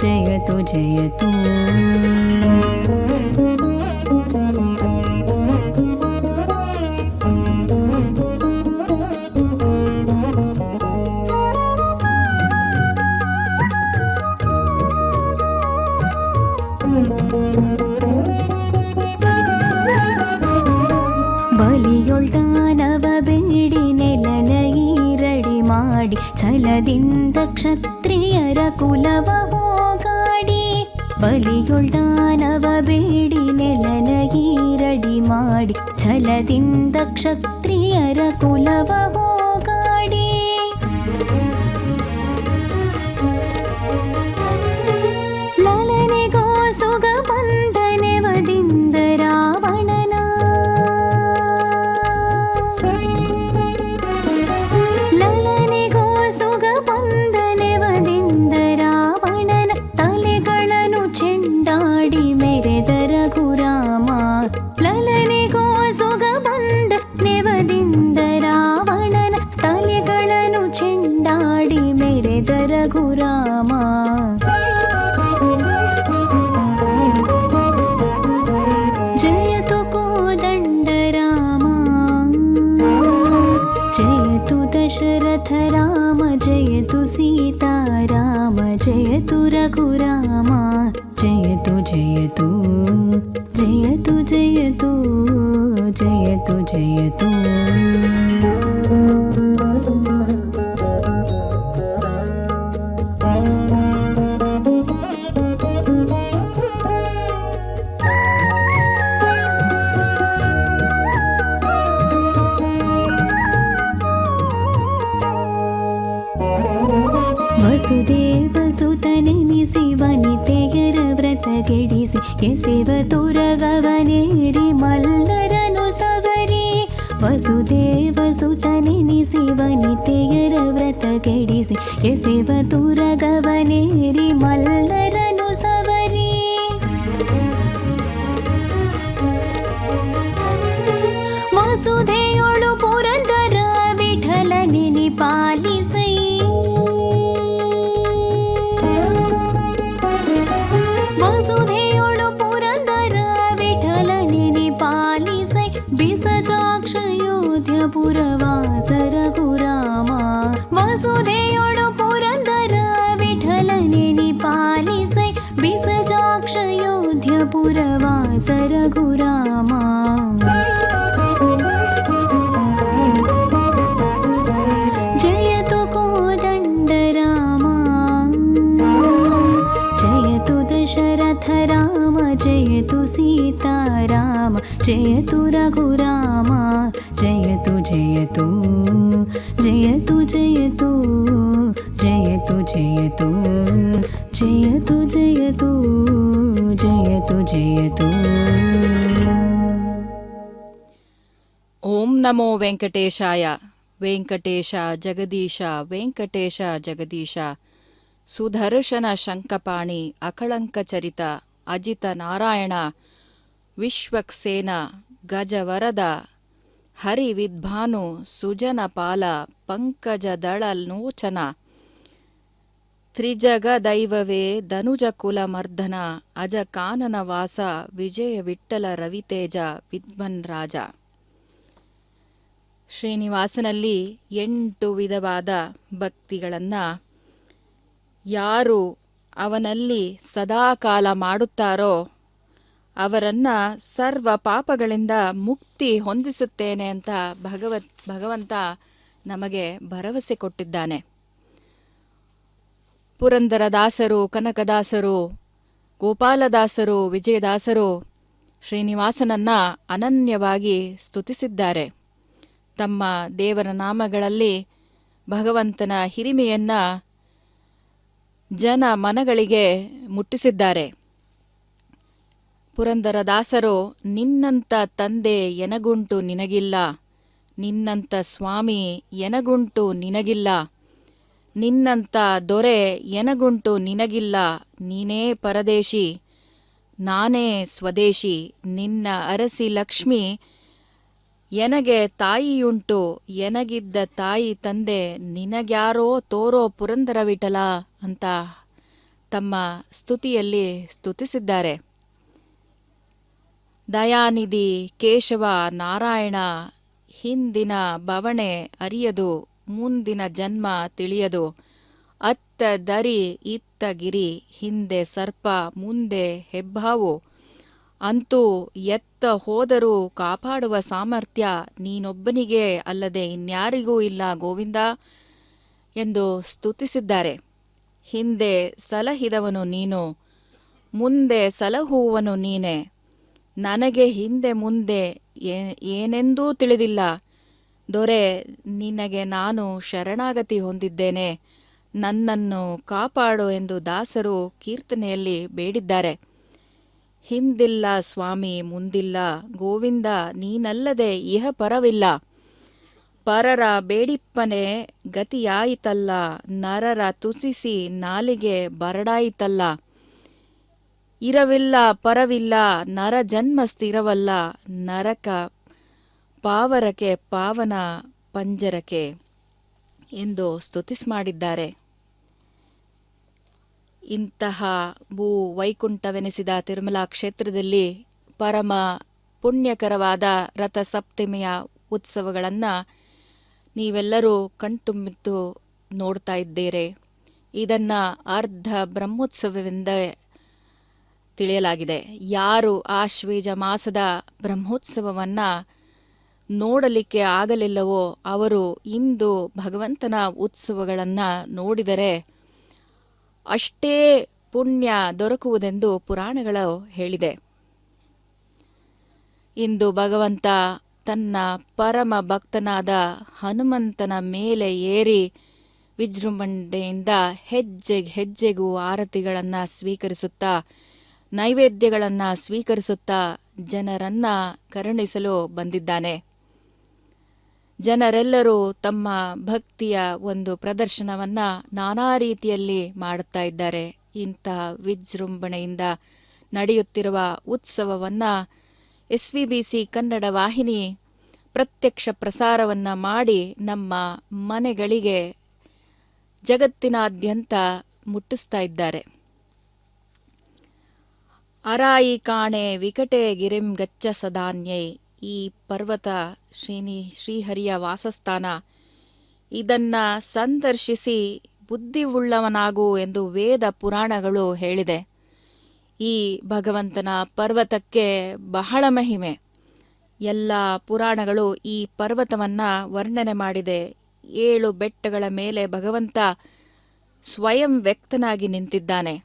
ಜಯತು ಜಯತು. ಬಲಿಯೊಳ್ದಾನವ ಬೇಡಿ ನೆಲನ ಈರಡಿ ಮಾಡಿ, ಛಲದಿಂದ ಕ್ಷತ್ರಿಯರ ಕುಲವ ಹೋಗಾಡಿ. ಬಲಿಯೊಳ್ದಾನವ ಬೇಡಿ ನೆಲನ ಈರಡಿ ಮಾಡಿ, ಛಲದಿಂದ ಕ್ಷತ್ರಿಯರ ಕುಲವ ಹೋಗಾಡಿ. ಲಲನೆಗೋ ಸುಗ ಬಂಧನೆವದಿಂದ ರಾವಣನ, ಲಲನೆಗೋ ಸುಗ ಬಂಧನೆವದಿಂದ ರಾವಣನ, ತಲೆಗಳನ್ನು ಚೆಂಡಾಡಿ ಮೆರೆದ ರಘುರಾಮ. ಲಲನೆಗೋ ಸುಗ ಬಂಧನೆವದಿಂದ ರಾವಣನ, ತಲೆಗಳನ್ನು ಚೆಂಡಾಡಿ ಮೆರೆದ ರಘುರಾಮ. ಜಯತು ಕೋದಂಡ ರಾಮ, ಜಯತು ದಶರಥ ರಾಮ, ಜಯತು ಸೀತಾರಾಮ, ಜಯತು ರಘುರಾಮ, ಜಯತು ಜಯತು ಜಯತು ಜಯತು ಜಯತು ಜಯತು. ಕೆಡಿಸಿ ಎಸೆವ ತುರಗವನೇರಿ ಮಲ್ಲರನು ಸವರಿ ವಸುದೇವ ಸುತನೆನಿಸಿ ವನಿತೆಯರ ವ್ರತ ಕೆಡಿಸಿ ಎಸೆವ ತುರಗವನೇರಿ ಮಲ್ಲರನು ಸವರಿ ವಸುಧೆಯೊಳು ಪುರಂದರ ವಿಠಲನೆನಿ ಪಾಲಿಸೈ ವಸುಧೆಯೊಳು ಪುರಂದರ ವಿಠಲನೆನಿ ಪಾಲಿಸೈ ಬಿಸಜಾಕ್ಷಯೋಧ್ಯ ಪುರವಾಸ ರಘುರಾಮ ವಸುಧೆಯೊಳು ಪುರಂದರ ವಿಠಲನೆನಿ ಪಾಲಿಸೈ ಬಿಸಜಾಕ್ಷಯೋಧ್ಯ ಪುರವಾಸ ರಘುರಾಮ ಜಯತು ಕೋದಂಡ ರಾಮ ಜಯತು ದಶರಥ ರಾಮ ಜಯತು ಸೀತಾ ರಾಮ ಜಯತು ರಘುರಾಮ ಜಯತು ಜಯತು ಜಯತು ಜಯತು ಜಯತು ಜಯತು ಜಯತು ಜಯತು ಜಯತು ಜಯತು. ಓಂ ನಮೋ ವೆಂಕಟೇಶಾಯ. ವೆಂಕಟೇಶ ಜಗದೀಶ ವೆಂಕಟೇಶ ಜಗದೀಶ ಸುದರ್ಶನ ಶಂಕಪಾಣಿ ಅಕಳಂಕ ಚರಿತ ಅಜಿತ ನಾರಾಯಣ ವಿಶ್ವಕ್ಸೇನ ಗಜವರದ ಹರಿವಿದ್ಭಾನು ಸುಜನಪಾಲ ಪಂಕಜದಳಲೋಚನ ತ್ರಿಜಗದೈವವೇ ಧನುಜಕುಲ ಮರ್ದನ ಅಜ ಕಾನನ ವಾಸ ವಿಜಯ ವಿಠ್ಠಲ ರವಿತೇಜ ವಿದ್ವನ್ ರಾಜ. ಶ್ರೀನಿವಾಸನಲ್ಲಿ 8 ವಿಧವಾದ ಭಕ್ತಿಗಳನ್ನು ಯಾರು ಅವನಲ್ಲಿ ಸದಾಕಾಲ ಮಾಡುತ್ತಾರೋ ಅವರನ್ನು ಸರ್ವ ಪಾಪಗಳಿಂದ ಮುಕ್ತಿ ಹೊಂದಿಸುತ್ತೇನೆ ಅಂತ ಭಗವಂತ ನಮಗೆ ಭರವಸೆ ಕೊಟ್ಟಿದ್ದಾನೆ. ಪುರಂದರದಾಸರು, ಕನಕದಾಸರು, ಗೋಪಾಲದಾಸರು, ವಿಜಯದಾಸರು ಶ್ರೀನಿವಾಸನನ್ನ ಅನನ್ಯವಾಗಿ ಸ್ತುತಿಸಿದ್ದಾರೆ. ತಮ್ಮ ದೇವರ ನಾಮಗಳಲ್ಲಿ ಭಗವಂತನ ಹಿರಿಮೆಯನ್ನ ಜನ ಮನಗಳಿಗೆ ಮುಟ್ಟಿಸಿದ್ದಾರೆ. ಪುರಂದರದಾಸರು ನಿನ್ನಂಥ ತಂದೆ ಎನಗುಂಟು ನಿನಗಿಲ್ಲ, ನಿನ್ನಂಥ ಸ್ವಾಮಿ ಎನಗುಂಟು ನಿನಗಿಲ್ಲ, ನಿನ್ನಂಥ ದೊರೆ ಎನಗುಂಟು ನಿನಗಿಲ್ಲ, ನೀನೇ ಪರದೇಶಿ ನಾನೇ ಸ್ವದೇಶಿ, ನಿನ್ನ ಅರಸಿ ಲಕ್ಷ್ಮಿ ಎನಗೆ ತಾಯಿಯುಂಟು, ಎನಗಿದ್ದ ತಾಯಿ ತಂದೆ ನಿನಗ್ಯಾರೋ ತೋರೋ ಪುರಂದರ ವಿಠಲ ಅಂತ ತಮ್ಮ ಸ್ತುತಿಯಲ್ಲಿ ಸ್ತುತಿಸಿದ್ದಾರೆ. ದಯಾನಿಧಿ ಕೇಶವ ನಾರಾಯಣ ಹಿಂದಿನ ಬವಣೆ ಅರಿಯದು, ಮುಂದಿನ ಜನ್ಮ ತಿಳಿಯದು, ಅತ್ತ ದರಿ ಇತ್ತ ಗಿರಿ, ಹಿಂದೆ ಸರ್ಪ ಮುಂದೆ ಹೆಬ್ಬಾವು, ಅಂತೂ ಎತ್ತ ಹೋದರೂ ಕಾಪಾಡುವ ಸಾಮರ್ಥ್ಯ ನೀನೊಬ್ಬನಿಗೆ ಅಲ್ಲದೆ ಇನ್ಯಾರಿಗೂ ಇಲ್ಲ ಗೋವಿಂದ ಎಂದು ಸ್ತುತಿಸಿದ್ದಾರೆ. ಹಿಂದೆ ಸಲಹಿದವನು ನೀನು, ಮುಂದೆ ಸಲಹುವವನು ನೀನೆ, ನನಗೆ ಹಿಂದೆ ಮುಂದೆ ಏನೆಂದೂ ತಿಳಿದಿಲ್ಲ, ದೊರೆ ನಿನಗೆ ನಾನು ಶರಣಾಗತಿ ಹೊಂದಿದ್ದೇನೆ, ನನ್ನನ್ನು ಕಾಪಾಡು ಎಂದು ದಾಸರು ಕೀರ್ತನೆಯಲ್ಲಿ ಬೇಡಿದ್ದಾರೆ. ಹಿಂದಿಲ್ಲ ಸ್ವಾಮಿ ಮುಂದಿಲ್ಲ ಗೋವಿಂದ ನೀನಲ್ಲದೆ ಇಹ ಪರವಿಲ್ಲ, ಪರರ ಬೇಡಿಪ್ಪನೆ ಗತಿಯಾಯಿತಲ್ಲ, ನರರ ತುಸಿಸಿ ನಾಲಿಗೆ ಬರಡಾಯಿತಲ್ಲ, ಇರವಿಲ್ಲ ಪರವಿಲ್ಲ ನರ ಜನ್ಮ ಸ್ಥಿರವಲ್ಲ, ನರಕ ಪಾವರಕ್ಕೆ ಪಾವನ ಪಂಜರಕ್ಕೆ ಎಂದು ಸ್ತುತಿಸ್ ಮಾಡಿದ್ದಾರೆ. ಇಂತಹ ಭೂ ವೈಕುಂಠವೆನಿಸಿದ ತಿರುಮಲ ಕ್ಷೇತ್ರದಲ್ಲಿ ಪರಮ ಪುಣ್ಯಕರವಾದ ರಥಸಪ್ತಮಿಯ ಉತ್ಸವಗಳನ್ನು ನೀವೆಲ್ಲರೂ ಕಣ್ತುಂಬಿತ್ತು ನೋಡ್ತಾ ಇದ್ದೀರಿ. ಇದನ್ನು ಅರ್ಧ ಬ್ರಹ್ಮೋತ್ಸವವೆಂದ ತಿಳಿಯಲಾಗಿದೆ. ಯಾರು ಆಶ್ವೇಜ ಮಾಸದ ಬ್ರಹ್ಮೋತ್ಸವವನ್ನು ನೋಡಲಿಕ್ಕೆ ಆಗಲಿಲ್ಲವೋ ಅವರು ಇಂದು ಭಗವಂತನ ಉತ್ಸವಗಳನ್ನು ನೋಡಿದರೆ ಅಷ್ಟೇ ಪುಣ್ಯ ದೊರಕುವುದೆಂದು ಪುರಾಣಗಳು ಹೇಳಿದೆ. ಇಂದು ಭಗವಂತ ತನ್ನ ಪರಮ ಭಕ್ತನಾದ ಹನುಮಂತನ ಮೇಲೆ ಏರಿ ವಿಜೃಂಭಣೆಯಿಂದ ಹೆಜ್ಜೆಗೂ ಆರತಿಗಳನ್ನು ಸ್ವೀಕರಿಸುತ್ತಾ ನೈವೇದ್ಯಗಳನ್ನು ಸ್ವೀಕರಿಸುತ್ತಾ ಜನರನ್ನ ಕರುಣಿಸಲು ಬಂದಿದ್ದಾನೆ. ಜನರೆಲ್ಲರೂ ತಮ್ಮ ಭಕ್ತಿಯ ಒಂದು ಪ್ರದರ್ಶನವನ್ನು ನಾನಾ ರೀತಿಯಲ್ಲಿ ಮಾಡುತ್ತಾ ಇದ್ದಾರೆ. ಇಂತಹ ವಿಜೃಂಭಣೆಯಿಂದ ನಡೆಯುತ್ತಿರುವ ಉತ್ಸವವನ್ನು SVBC ಕನ್ನಡ ವಾಹಿನಿ ಪ್ರತ್ಯಕ್ಷ ಪ್ರಸಾರವನ್ನು ಮಾಡಿ ನಮ್ಮ ಮನೆಗಳಿಗೆ ಜಗತ್ತಿನಾದ್ಯಂತ ಮುಟ್ಟಿಸ್ತಾ ಇದ್ದಾರೆ. ಅರಾಯಿ ಕಾಣೆ ವಿಕಟೆ ಗಿರಿಂ ಗಚ್ಚ ಸದಾನ್ಯೈ. ಈ ಪರ್ವತ ಶ್ರೀಹರಿಯ ವಾಸಸ್ಥಾನ. ಇದನ್ನು ಸಂದರ್ಶಿಸಿ ಬುದ್ಧಿವುಳ್ಳವನಾಗು ಎಂದು ವೇದ ಪುರಾಣಗಳು ಹೇಳಿದೆ. ಈ ಭಗವಂತನ ಪರ್ವತಕ್ಕೆ ಬಹಳ ಮಹಿಮೆ. ಎಲ್ಲ ಪುರಾಣಗಳು ಈ ಪರ್ವತವನ್ನು ವರ್ಣನೆ ಮಾಡಿದೆ. 7 ಬೆಟ್ಟಗಳ ಮೇಲೆ ಭಗವಂತ ಸ್ವಯಂ ವ್ಯಕ್ತನಾಗಿ ನಿಂತಿದ್ದಾನೆ.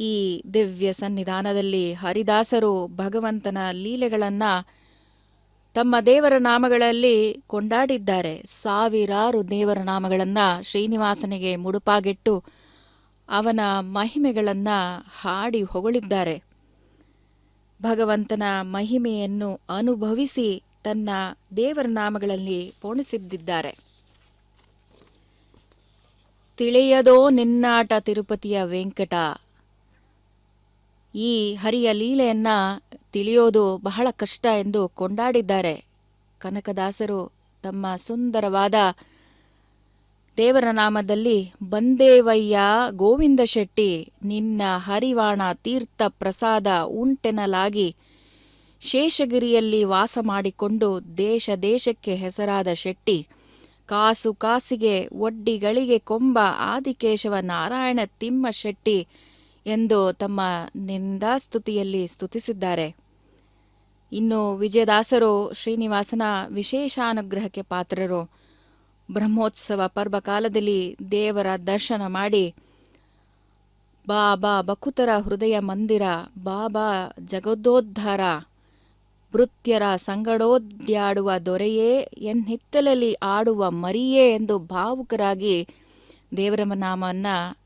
ಈ ದಿವ್ಯ ಸನ್ನಿಧಾನದಲ್ಲಿ ಹರಿದಾಸರು ಭಗವಂತನ ಲೀಲೆಗಳನ್ನು ತಮ್ಮ ದೇವರ ನಾಮಗಳಲ್ಲಿ ಕೊಂಡಾಡಿದ್ದಾರೆ. ಸಾವಿರಾರು ದೇವರ ನಾಮಗಳನ್ನು ಶ್ರೀನಿವಾಸನಿಗೆ ಮುಡುಪಾಗಿಟ್ಟು ಅವನ ಮಹಿಮೆಗಳನ್ನು ಹಾಡಿ ಹೊಗಳಿದ್ದಾರೆ. ಭಗವಂತನ ಮಹಿಮೆಯನ್ನು ಅನುಭವಿಸಿ ತನ್ನ ದೇವರ ನಾಮಗಳಲ್ಲಿ ಪೋಣಿಸಿದ್ದಾರೆ. ತಿಳಿಯದೋ ನಿನ್ನಾಟ ತಿರುಪತಿಯ ವೆಂಕಟ. ಈ ಹರಿಯ ಲೀಲೆಯನ್ನ ತಿಳಿಯೋದು ಬಹಳ ಕಷ್ಟ ಎಂದು ಕೊಂಡಾಡಿದ್ದಾರೆ. ಕನಕದಾಸರು ತಮ್ಮ ಸುಂದರವಾದ ದೇವರ ನಾಮದಲ್ಲಿ ಬಂದೇವಯ್ಯ ಗೋವಿಂದ ಶೆಟ್ಟಿ ನಿನ್ನ ಹರಿವಾಣ ತೀರ್ಥ ಪ್ರಸಾದ ಉಂಟೆನಲಾಗಿ ಶೇಷಗಿರಿಯಲ್ಲಿ ವಾಸ ಮಾಡಿಕೊಂಡು ದೇಶ ದೇಶಕ್ಕೆ ಹೆಸರಾದ ಶೆಟ್ಟಿ ಕಾಸು ಕಾಸಿಗೆ ಒಡ್ಡಿಗಳಿಗೆ ಕೊಂಬ ಆದಿಕೇಶವ ನಾರಾಯಣ ತಿಮ್ಮ ಶೆಟ್ಟಿ ಎಂದು ತಮ್ಮ ನಿಂದಾಸ್ತುತಿಯಲ್ಲಿ ಸ್ತುತಿಸಿದ್ದಾರೆ. ಇನ್ನು ವಿಜಯದಾಸರು ಶ್ರೀನಿವಾಸನ ವಿಶೇಷಾನುಗ್ರಹಕ್ಕೆ ಪಾತ್ರರು. ಬ್ರಹ್ಮೋತ್ಸವ ಪರ್ವಕಾಲದಲ್ಲಿ ದೇವರ ದರ್ಶನ ಮಾಡಿ ಬಾಬಾ ಬಕುತರ ಹೃದಯ ಮಂದಿರ, ಬಾಬಾ ಜಗದೋದ್ಧಾರ, ಭೃತ್ಯರ ಸಂಗಡೋದ್ಯಾಡುವ ದೊರೆಯೇ ಎನ್ನಿತ್ತಲಲ್ಲಿ ಆಡುವ ಮರಿಯೇ ಎಂದು ಭಾವುಕರಾಗಿ ದೇವರ ನಾಮವನ್ನು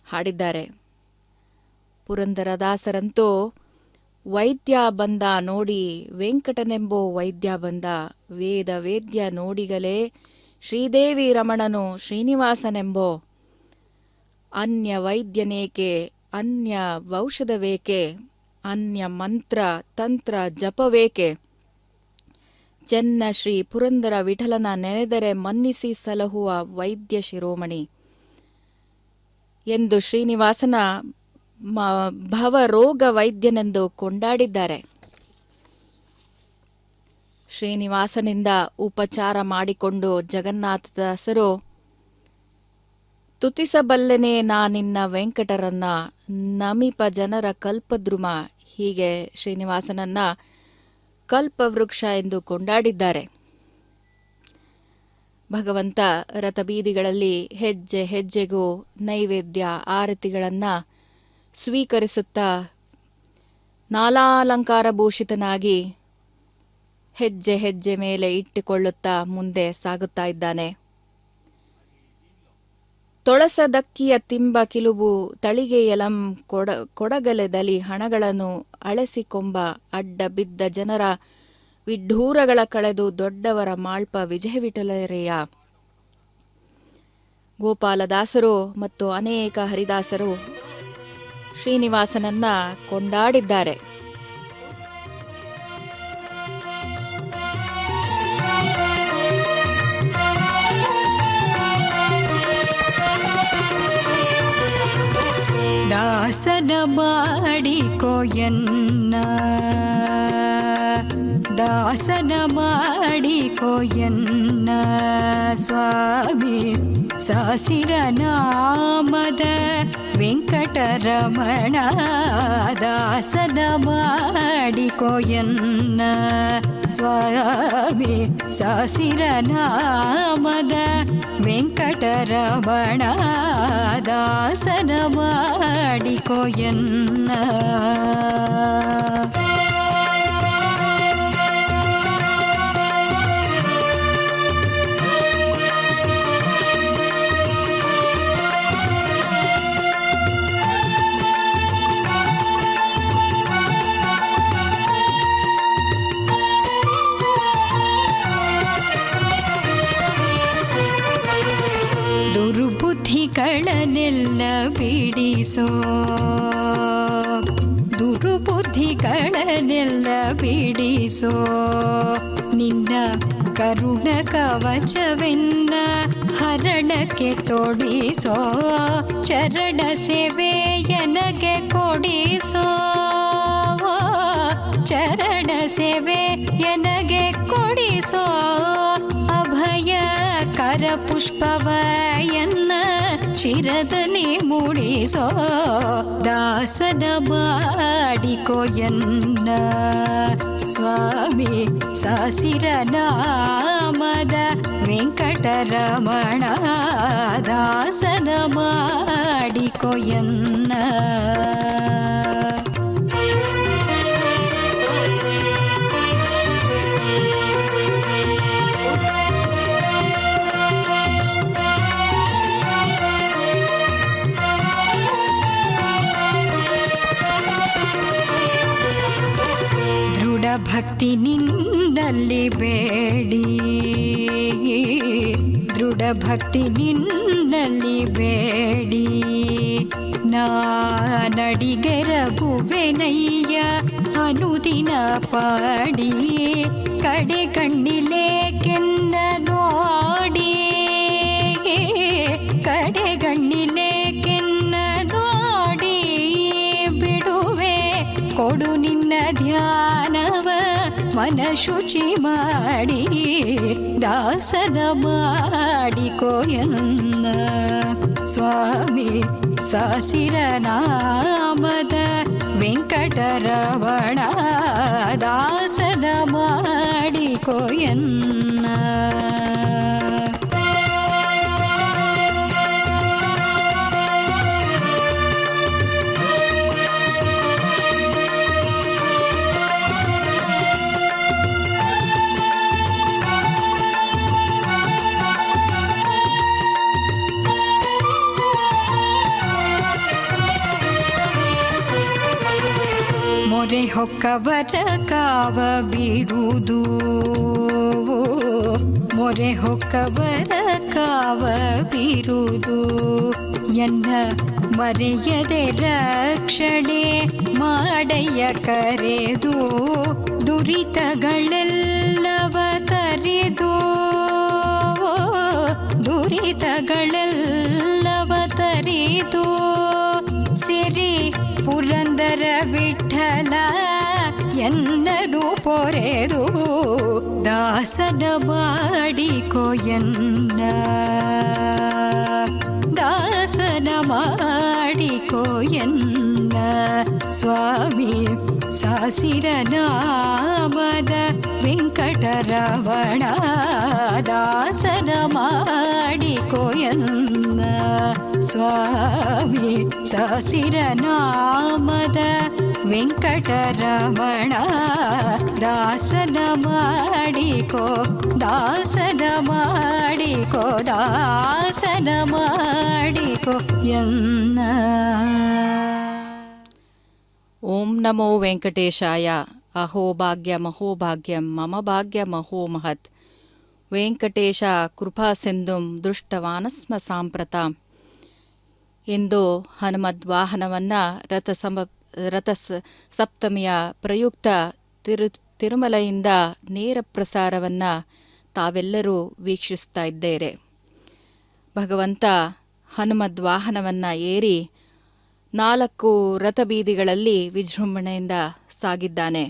ಹಾಡಿದ್ದಾರೆ. ಪುರಂದರದಾಸರಂತೂ ವೈದ್ಯ ಬಂದ ನೋಡಿ ವೆಂಕಟನೆಂಬೋ ವೈದ್ಯ ಬಂದ, ವೇದ ವೇದ್ಯ ನೋಡಿಗಲೇ ಶ್ರೀದೇವಿ ರಮಣನು ಶ್ರೀನಿವಾಸನೆಂಬೋ, ಅನ್ಯ ವೈದ್ಯನೇಕೆ ಅನ್ಯ ಔಷಧವೇಕೆ, ಅನ್ಯ ಮಂತ್ರ ತಂತ್ರ ಜಪವೇಕೆ, ಚೆನ್ನ ಶ್ರೀ ಪುರಂದರ ವಿಠಲನ ನೆನೆದರೆ ಮನ್ನಿಸಿ ಸಲಹುವ ವೈದ್ಯ ಶಿರೋಮಣಿ ಎಂದು ಶ್ರೀನಿವಾಸನ ಭವರೋಗ ವೈದ್ಯನೆಂದು ಕೊಂಡಾಡಿದ್ದಾರೆ. ಶ್ರೀನಿವಾಸನಿಂದ ಉಪಚಾರ ಮಾಡಿಕೊಂಡು ಜಗನ್ನಾಥದಾಸರು ತುತಿಸಬಲ್ಲೆನೇ ನಾನಿನ್ನ ವೆಂಕಟರನ್ನ ನಮಿಪ ಜನರ ಕಲ್ಪದ್ರುಮ, ಹೀಗೆ ಶ್ರೀನಿವಾಸನನ್ನ ಕಲ್ಪವೃಕ್ಷ ಎಂದು ಕೊಂಡಾಡಿದ್ದಾರೆ. ಭಗವಂತ ರಥಬೀದಿಗಳಲ್ಲಿ ಹೆಜ್ಜೆ ಹೆಜ್ಜೆಗೂ ನೈವೇದ್ಯ ಆರತಿಗಳನ್ನು ಸ್ವೀಕರಿಸುತ್ತಾ ನಾಲಾಲಂಕಾರಭೂಷಿತನಾಗಿ ಹೆಜ್ಜೆ ಹೆಜ್ಜೆ ಮೇಲೆ ಇಟ್ಟುಕೊಳ್ಳುತ್ತಾ ಮುಂದೆ ಸಾಗುತ್ತಾ ಇದ್ದಾನೆ. ತೊಳಸದಕ್ಕಿಯ ತಿಂಬ ಕಿಲುಬು ತಳಿಗೆ ಎಲಂ ಕೊಡಗಲೆದಲಿ ಹಣಗಳನ್ನು ಅಳೆಸಿಕೊಂಬ ಅಡ್ಡ ಬಿದ್ದ ಜನರ ವಿಡ್ಡೂರಗಳ ಕಳೆದು ದೊಡ್ಡವರ ಮಾಳ್ಪ ವಿಜಯವಿಠಲರೆಯ. ಗೋಪಾಲದಾಸರು ಮತ್ತು ಅನೇಕ ಹರಿದಾಸರು ಶ್ರೀನಿವಾಸನನ್ನ ಕೊಂಡಾಡಿದ್ದಾರೆ. ದಾಸನ ಮಾಡಿಕೋಯನ್ನ, ದಾಸನ ಮಾಡಿಕೋಯನ್ನ ಸ್ವಾಮಿ ಸಾಸಿರ ನಾಮದ ವೆಂಕಟರಮಣ. ದಾಸನ ಮಾಡಿಕೋಯನ್ನ ಸ್ವಾಮಿ ಸಾಸಿರ ನಾಮದ ವೆಂಕಟರಮಣ. ದಾಸನ ಮಾಡಿಕೋಯನ್ನ. ದುರ್ಬುದ್ಧಿಗಳನ್ನೆಲ್ಲ ಬಿಡಿಸೋ ದುರ್ಬುದ್ಧಿಗಳನ್ನೆಲ್ಲ ಬಿಡಿಸೋ ನಿನ್ನ ಕರುಣ ಕವಚವೆನ್ನ ಹರಣಕ್ಕೆ ತೊಡಿಸೋ ಚರಣ ಸೇವೆ ಎನಗೆ ಕೊಡಿಸೋ ಚರಣ ಸೇವೆ ಎನಗೆ ಕೊಡಿಸೋ ಅಭಯ ಕರ ಪುಷ್ಪವ ಎನ್ನ ಶಿರದಲ್ಲಿ ಮೂಡಿಸೋ ದಾಸನ ಮಾಡಿಕೋ ಎನ್ನ ಸ್ವಾಮಿ ಸಾಸಿರ ನಾಮದ ವೆಂಕಟರಮಣ ದಾಸನ ಮಾಡಿಕೋ ಎನ್ನ ಭಕ್ತಿ ನಿನ್ನಲ್ಲಿ ಬೇಡಿ ದೃಢ ಭಕ್ತಿ ನಿನ್ನಲ್ಲಿ ಬೇಡಿ ನಾನಡಿಗೆ ರಘುವೆನಯ್ಯ ಅನುದಿನ ಪಾಡಿ ಕಡೆ ಕಣ್ಣಿಲೆ ಕೆನ್ನ ನೋಡಿ ಕಡೆ ಕಣ್ಣಿಲೆ ಕೆನ್ನ ನೋಡಿ ಬಿಡುವೆ ಕೊಡು ನಿನ್ನ ಧ್ಯಾನವ ಮನ ಶುಚಿ ಮಾಡಿ ದಾಸನ ಮಾಡಿಕೋ ಎನ್ನ ಸ್ವಾಮಿ ಸಾಸಿರ ನಾಮದ ವೆಂಕಟರಮಣ ದಾಸನ ಮಾಡಿಕೋ ಎನ್ನ ಮೊರೆ ಹೊಕ್ಕವರ ಕಾವ ಬಿರುದು ಮೊರೆ ಹೊಕ್ಕವರ ಕಾವ ಬಿರುದು ಎನ್ನ ಮರೆಯದೆ ರಕ್ಷಣೆ ಮಾಡಯ್ಯ ಕರೆದು ದುರಿತಗಳೆಲ್ಲವ ತರಿದು ದುರಿತಗಳೆಲ್ಲವ ತರಿದು ಸಿರಿ ಪುರಂದರ ವಿಠಲ ಎನ್ನರು ಪೊರೆದು ದಾಸನ ಮಾಡಿಕೋ ಎನ್ನ ದಾಸನ ಮಾಡಿಕೋ ಎನ್ನ ಸ್ವಾಮಿ ಸಾಸಿರ ನಾಮದ ವೆಂಕಟರಮಣ ದಾಸನ ಮಾಡಿಕೋ ಎನ್ನ ಸ್ವಾಮಿ ಸಾಸಿರ ನಾಮದ ವೆಂಕಟರಮಣ ದಾಸನ ಮಾಡಿಕೋ ದಾಸನ ಮಾಡಿಕೋ ದಾಸನ ಮಾಡಿಕೋ ಎನ್ನ. ಓಂ ನಮೋ ವೆಂಕಟೇಶಾಯ. ಅಹೋ ಭಾಗ್ಯ ಮಹೋಭಾಗ್ಯಂ ಮಮ ಭಾಗ್ಯ ಮಹೋ ಮಹತ್. ವೆಂಕಟೇಶ ಕೃಪಾ ಸಿಂಧುಂ ದೃಷ್ಟವಾನಸ್ಮ ಸಾಂಪ್ರತಾಂ ಎಂದು ಹನುಮದ್ವಾಹನವನ್ನು ರಥ ಸಪ್ತಮಿಯ ಪ್ರಯುಕ್ತ ತಿರುಮಲೆಯಿಂದ ನೇರ ಪ್ರಸಾರವನ್ನು ತಾವೆಲ್ಲರೂ ವೀಕ್ಷಿಸ್ತಾ ಇದ್ದೇರೆ. ಭಗವಂತ ಹನುಮದ್ವಾಹನವನ್ನು ಏರಿ 4 ರಥಬೀದಿಗಳಲ್ಲಿ ವಿಜೃಂಭಣೆಯಿಂದ ಸಾಗಿದ್ದಾನೆ.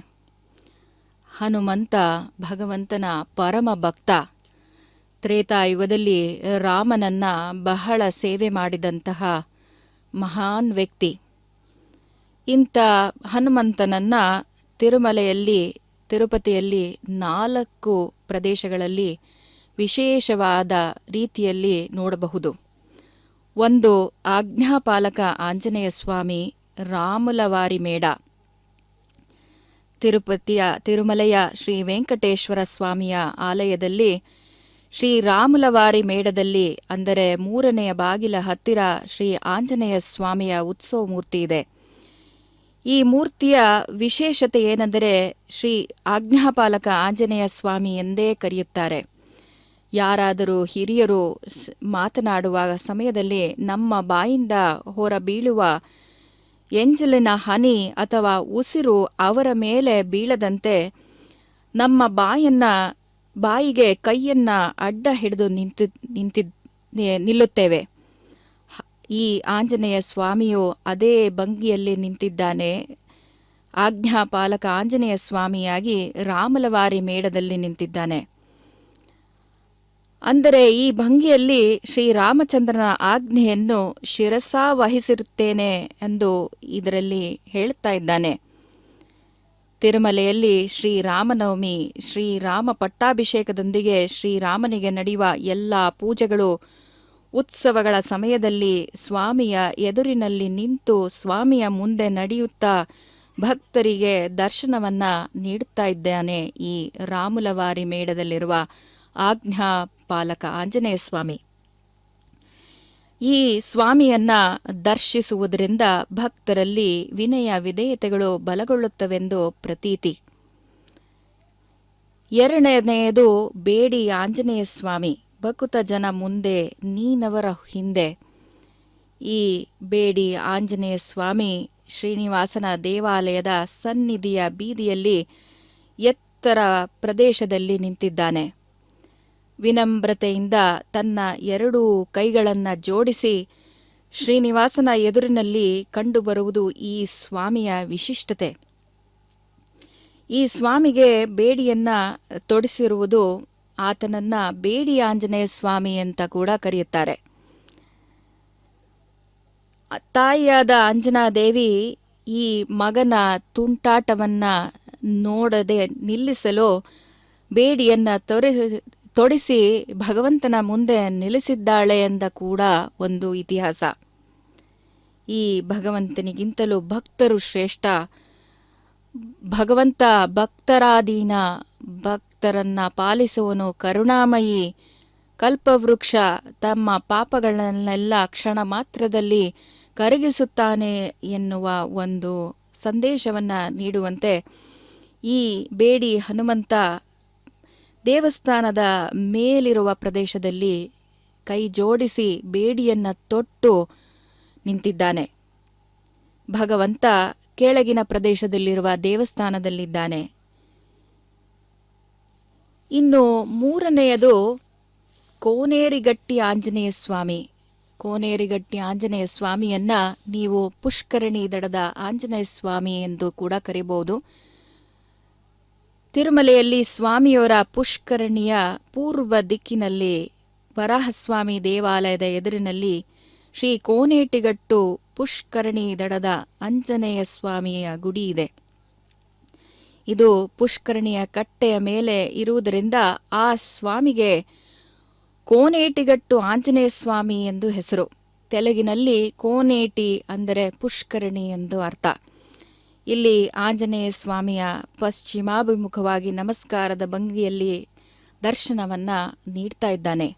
ಹನುಮಂತ ಭಗವಂತನ ಪರಮ ಭಕ್ತ. ತ್ರೇತಾಯುಗದಲ್ಲಿ ರಾಮನನ್ನು ಬಹಳ ಸೇವೆ ಮಾಡಿದಂತಹ ಮಹಾನ್ ವ್ಯಕ್ತಿ. ಇಂಥ ಹನುಮಂತನನ್ನು ತಿರುಮಲೆಯಲ್ಲಿ ತಿರುಪತಿಯಲ್ಲಿ 4 ಪ್ರದೇಶಗಳಲ್ಲಿ ವಿಶೇಷವಾದ ರೀತಿಯಲ್ಲಿ ನೋಡಬಹುದು. ಒಂದು ಆಜ್ಞಾಪಾಲಕ ಆಂಜನೇಯ ಸ್ವಾಮಿ ರಾಮುಲವಾರಿ ಮೇಡ. ತಿರುಮಲೆಯ ಶ್ರೀ ವೆಂಕಟೇಶ್ವರ ಸ್ವಾಮಿಯ ಆಲಯದಲ್ಲಿ ಶ್ರೀ ರಾಮುಲವಾರಿ ಮೇಡದಲ್ಲಿ ಅಂದರೆ 3ನೇ ಬಾಗಿಲ ಹತ್ತಿರ ಶ್ರೀ ಆಂಜನೇಯ ಸ್ವಾಮಿಯ ಉತ್ಸವ ಮೂರ್ತಿ ಇದೆ. ಈ ಮೂರ್ತಿಯ ವಿಶೇಷತೆ ಏನೆಂದರೆ ಶ್ರೀ ಆಜ್ಞಾಪಾಲಕ ಆಂಜನೇಯ ಸ್ವಾಮಿ ಎಂದೇ ಕರೆಯುತ್ತಾರೆ. ಯಾರಾದರೂ ಹಿರಿಯರು ಮಾತನಾಡುವ ಸಮಯದಲ್ಲಿ ನಮ್ಮ ಬಾಯಿಂದ ಹೊರಬೀಳುವ ಎಂಜಲಿನ ಹನಿ ಅಥವಾ ಉಸಿರು ಅವರ ಮೇಲೆ ಬೀಳದಂತೆ ನಮ್ಮ ಬಾಯಿಗೆ ಕೈಯನ್ನ ಅಡ್ಡ ಹಿಡಿದು ನಿಲ್ಲುತ್ತೇವೆ. ಈ ಆಂಜನೇಯ ಸ್ವಾಮಿಯು ಅದೇ ಭಂಗಿಯಲ್ಲಿ ನಿಂತಿದ್ದಾನೆ. ಆಜ್ಞಾಪಾಲಕ ಆಂಜನೇಯ ಸ್ವಾಮಿಯಾಗಿ ರಾಮಲವಾರಿ ಮೇಡದಲ್ಲಿ ನಿಂತಿದ್ದಾನೆ. ಅಂದರೆ ಈ ಭಂಗಿಯಲ್ಲಿ ಶ್ರೀರಾಮಚಂದ್ರನ ಆಜ್ಞೆಯನ್ನು ಶಿರಸಾವಹಿಸಿರುತ್ತೇನೆ ಎಂದು ಇದರಲ್ಲಿ ಹೇಳುತ್ತಾ ಇದ್ದಾನೆ. ತಿರುಮಲೆಯಲ್ಲಿ ಶ್ರೀರಾಮನವಮಿ, ಶ್ರೀರಾಮ ಪಟ್ಟಾಭಿಷೇಕದೊಂದಿಗೆ ಶ್ರೀರಾಮನಿಗೆ ನಡೆಯುವ ಎಲ್ಲ ಪೂಜೆಗಳು, ಉತ್ಸವಗಳ ಸಮಯದಲ್ಲಿ ಸ್ವಾಮಿಯ ಎದುರಿನಲ್ಲಿ ನಿಂತು ಸ್ವಾಮಿಯ ಮುಂದೆ ನಡೆಯುತ್ತಾ ಭಕ್ತರಿಗೆ ದರ್ಶನವನ್ನ ನೀಡುತ್ತಾ ಇದ್ದಾನೆ ಈ ರಾಮುಲವಾರಿ ಮೇಡದಲ್ಲಿರುವ ಆಜ್ಞಾಪಾಲಕ ಆಂಜನೇಯ ಸ್ವಾಮಿ. ಈ ಸ್ವಾಮಿಯನ್ನ ದರ್ಶಿಸುವುದರಿಂದ ಭಕ್ತರಲ್ಲಿ ವಿನಯ ವಿಧೇಯತೆಗಳು ಬಲಗೊಳ್ಳುತ್ತವೆಂದು ಪ್ರತೀತಿ. ಎರಡನೆಯದು ಬೇಡಿ ಆಂಜನೇಯ ಸ್ವಾಮಿ, ಭಕುತ ಜನ ಮುಂದೆ ನೀನವರ ಹಿಂದೆ. ಈ ಬೇಡಿ ಆಂಜನೇಯ ಸ್ವಾಮಿ ಶ್ರೀನಿವಾಸನ ದೇವಾಲಯದ ಸನ್ನಿಧಿಯ ಬೀದಿಯಲ್ಲಿ ಎತ್ತರ ಪ್ರದೇಶದಲ್ಲಿ ನಿಂತಿದ್ದಾನೆ. ವಿನಮ್ರತೆಯಿಂದ ತನ್ನ ಎರಡೂ ಕೈಗಳನ್ನು ಜೋಡಿಸಿ ಶ್ರೀನಿವಾಸನ ಎದುರಿನಲ್ಲಿ ಕಂಡುಬರುವುದು ಈ ಸ್ವಾಮಿಯ ವಿಶಿಷ್ಟತೆ. ಈ ಸ್ವಾಮಿಗೆ ಬೇಡಿಯನ್ನ ತೊಡಿಸಿರುವುದು ಆತನನ್ನ ಬೇಡಿ ಆಂಜನೇಯ ಸ್ವಾಮಿ ಅಂತ ಕೂಡ ಕರೆಯುತ್ತಾರೆ. ತಾಯಿಯಾದ ಅಂಜನಾದೇವಿ ಈ ಮಗನ ತುಂಟಾಟವನ್ನ ನೋಡದೆ ನಿಲ್ಲಿಸಲು ಬೇಡಿಯನ್ನ ತೊಡಿಸಿ ಭಗವಂತನ ಮುಂದೆ ನಿಲ್ಲಿಸಿದ್ದಾಳೆ ಎಂದ ಕೂಡ ಒಂದು ಇತಿಹಾಸ. ಈ ಭಗವಂತನಿಗಿಂತಲೂ ಭಕ್ತರು ಶ್ರೇಷ್ಠ. ಭಗವಂತ ಭಕ್ತರಾದೀನ, ಭಕ್ತರನ್ನ ಪಾಲಿಸುವನು ಕರುಣಾಮಯಿ, ಕಲ್ಪವೃಕ್ಷ, ತಮ್ಮ ಪಾಪಗಳನ್ನೆಲ್ಲ ಕ್ಷಣ ಮಾತ್ರದಲ್ಲಿ ಕರಗಿಸುತ್ತಾನೆ ಎನ್ನುವ ಒಂದು ಸಂದೇಶವನ್ನ ನೀಡುವಂತೆ ಈ ಬೇಡಿ ಹನುಮಂತ ದೇವಸ್ಥಾನದ ಮೇಲಿರುವ ಪ್ರದೇಶದಲ್ಲಿ ಕೈ ಜೋಡಿಸಿ ಬೇಡಿಯನ್ನ ತೊಟ್ಟು ನಿಂತಿದ್ದಾನೆ. ಭಗವಂತ ಕೆಳಗಿನ ಪ್ರದೇಶದಲ್ಲಿರುವ ದೇವಸ್ಥಾನದಲ್ಲಿದ್ದಾನೆ. ಇನ್ನು ಮೂರನೆಯದು ಕೋನೇರಿಗಟ್ಟಿ ಆಂಜನೇಯ ಸ್ವಾಮಿ. ಕೋನೇರಿಗಟ್ಟಿ ಆಂಜನೇಯ ಸ್ವಾಮಿಯನ್ನ ನೀವು ಪುಷ್ಕರಣಿ ದಡದ ಆಂಜನೇಯ ಸ್ವಾಮಿ ಎಂದು ಕೂಡ ಕರೆಯಬಹುದು. ತಿರುಮಲೆಯಲ್ಲಿ ಸ್ವಾಮಿಯವರ ಪುಷ್ಕರಣಿಯ ಪೂರ್ವ ದಿಕ್ಕಿನಲ್ಲಿ ವರಾಹಸ್ವಾಮಿ ದೇವಾಲಯದ ಎದುರಿನಲ್ಲಿ ಶ್ರೀ ಕೋನೇಟಿಗಟ್ಟು ಪುಷ್ಕರಣಿ ದಡದ ಆಂಜನೇಯ ಸ್ವಾಮಿಯ ಗುಡಿ ಇದೆ. ಇದು ಪುಷ್ಕರಣಿಯ ಕಟ್ಟೆಯ ಮೇಲೆ ಇರುವುದರಿಂದ ಆ ಸ್ವಾಮಿಗೆ ಕೋನೇಟಿಗಟ್ಟು ಆಂಜನೇಯ ಸ್ವಾಮಿ ಎಂದು ಹೆಸರು. ತೆಲುಗಿನಲ್ಲಿ ಕೋನೇಟಿ ಅಂದರೆ ಪುಷ್ಕರಣಿ ಎಂದು ಅರ್ಥ. ಇಲ್ಲಿ ಆಂಜನೇಯ ಸ್ವಾಮಿಯ ಪಶ್ಚಿಮಾಭಿಮುಖವಾಗಿ ನಮಸ್ಕಾರದ ಭಂಗಿಯಲ್ಲಿ ದರ್ಶನವನ್ನ ನೀಡ್ತಾ ಇದ್ದಾನೆ.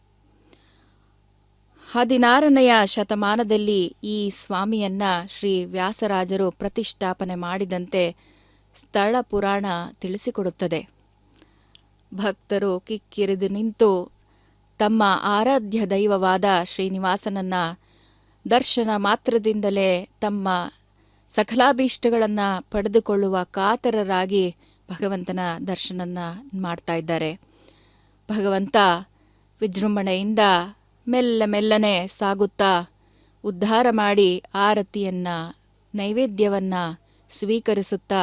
16ನೆಯ ಶತಮಾನದಲ್ಲಿ ಈ ಸ್ವಾಮಿಯನ್ನ ಶ್ರೀ ವ್ಯಾಸರಾಜರು ಪ್ರತಿಷ್ಠಾಪನೆ ಮಾಡಿದಂತೆ ಸ್ಥಳ ಪುರಾಣ ತಿಳಿಸಿಕೊಡುತ್ತದೆ. ಭಕ್ತರು ಕಿಕ್ಕಿರಿದು ನಿಂತು ತಮ್ಮ ಆರಾಧ್ಯ ದೈವವಾದ ಶ್ರೀನಿವಾಸನನ್ನ ದರ್ಶನ ಮಾತ್ರದಿಂದಲೇ ತಮ್ಮ ಸಕಲಾಭೀಷ್ಟಗಳನ್ನು ಪಡೆದುಕೊಳ್ಳುವ ಕಾತರರಾಗಿ ಭಗವಂತನ ದರ್ಶನನ ಮಾಡ್ತಾ ಇದ್ದಾರೆ. ಭಗವಂತ ವಿಜೃಂಭಣೆಯಿಂದ ಮೆಲ್ಲನೆ ಸಾಗುತ್ತಾ ಉದ್ಧಾರ ಮಾಡಿ ಆರತಿಯನ್ನ ನೈವೇದ್ಯವನ್ನ ಸ್ವೀಕರಿಸುತ್ತಾ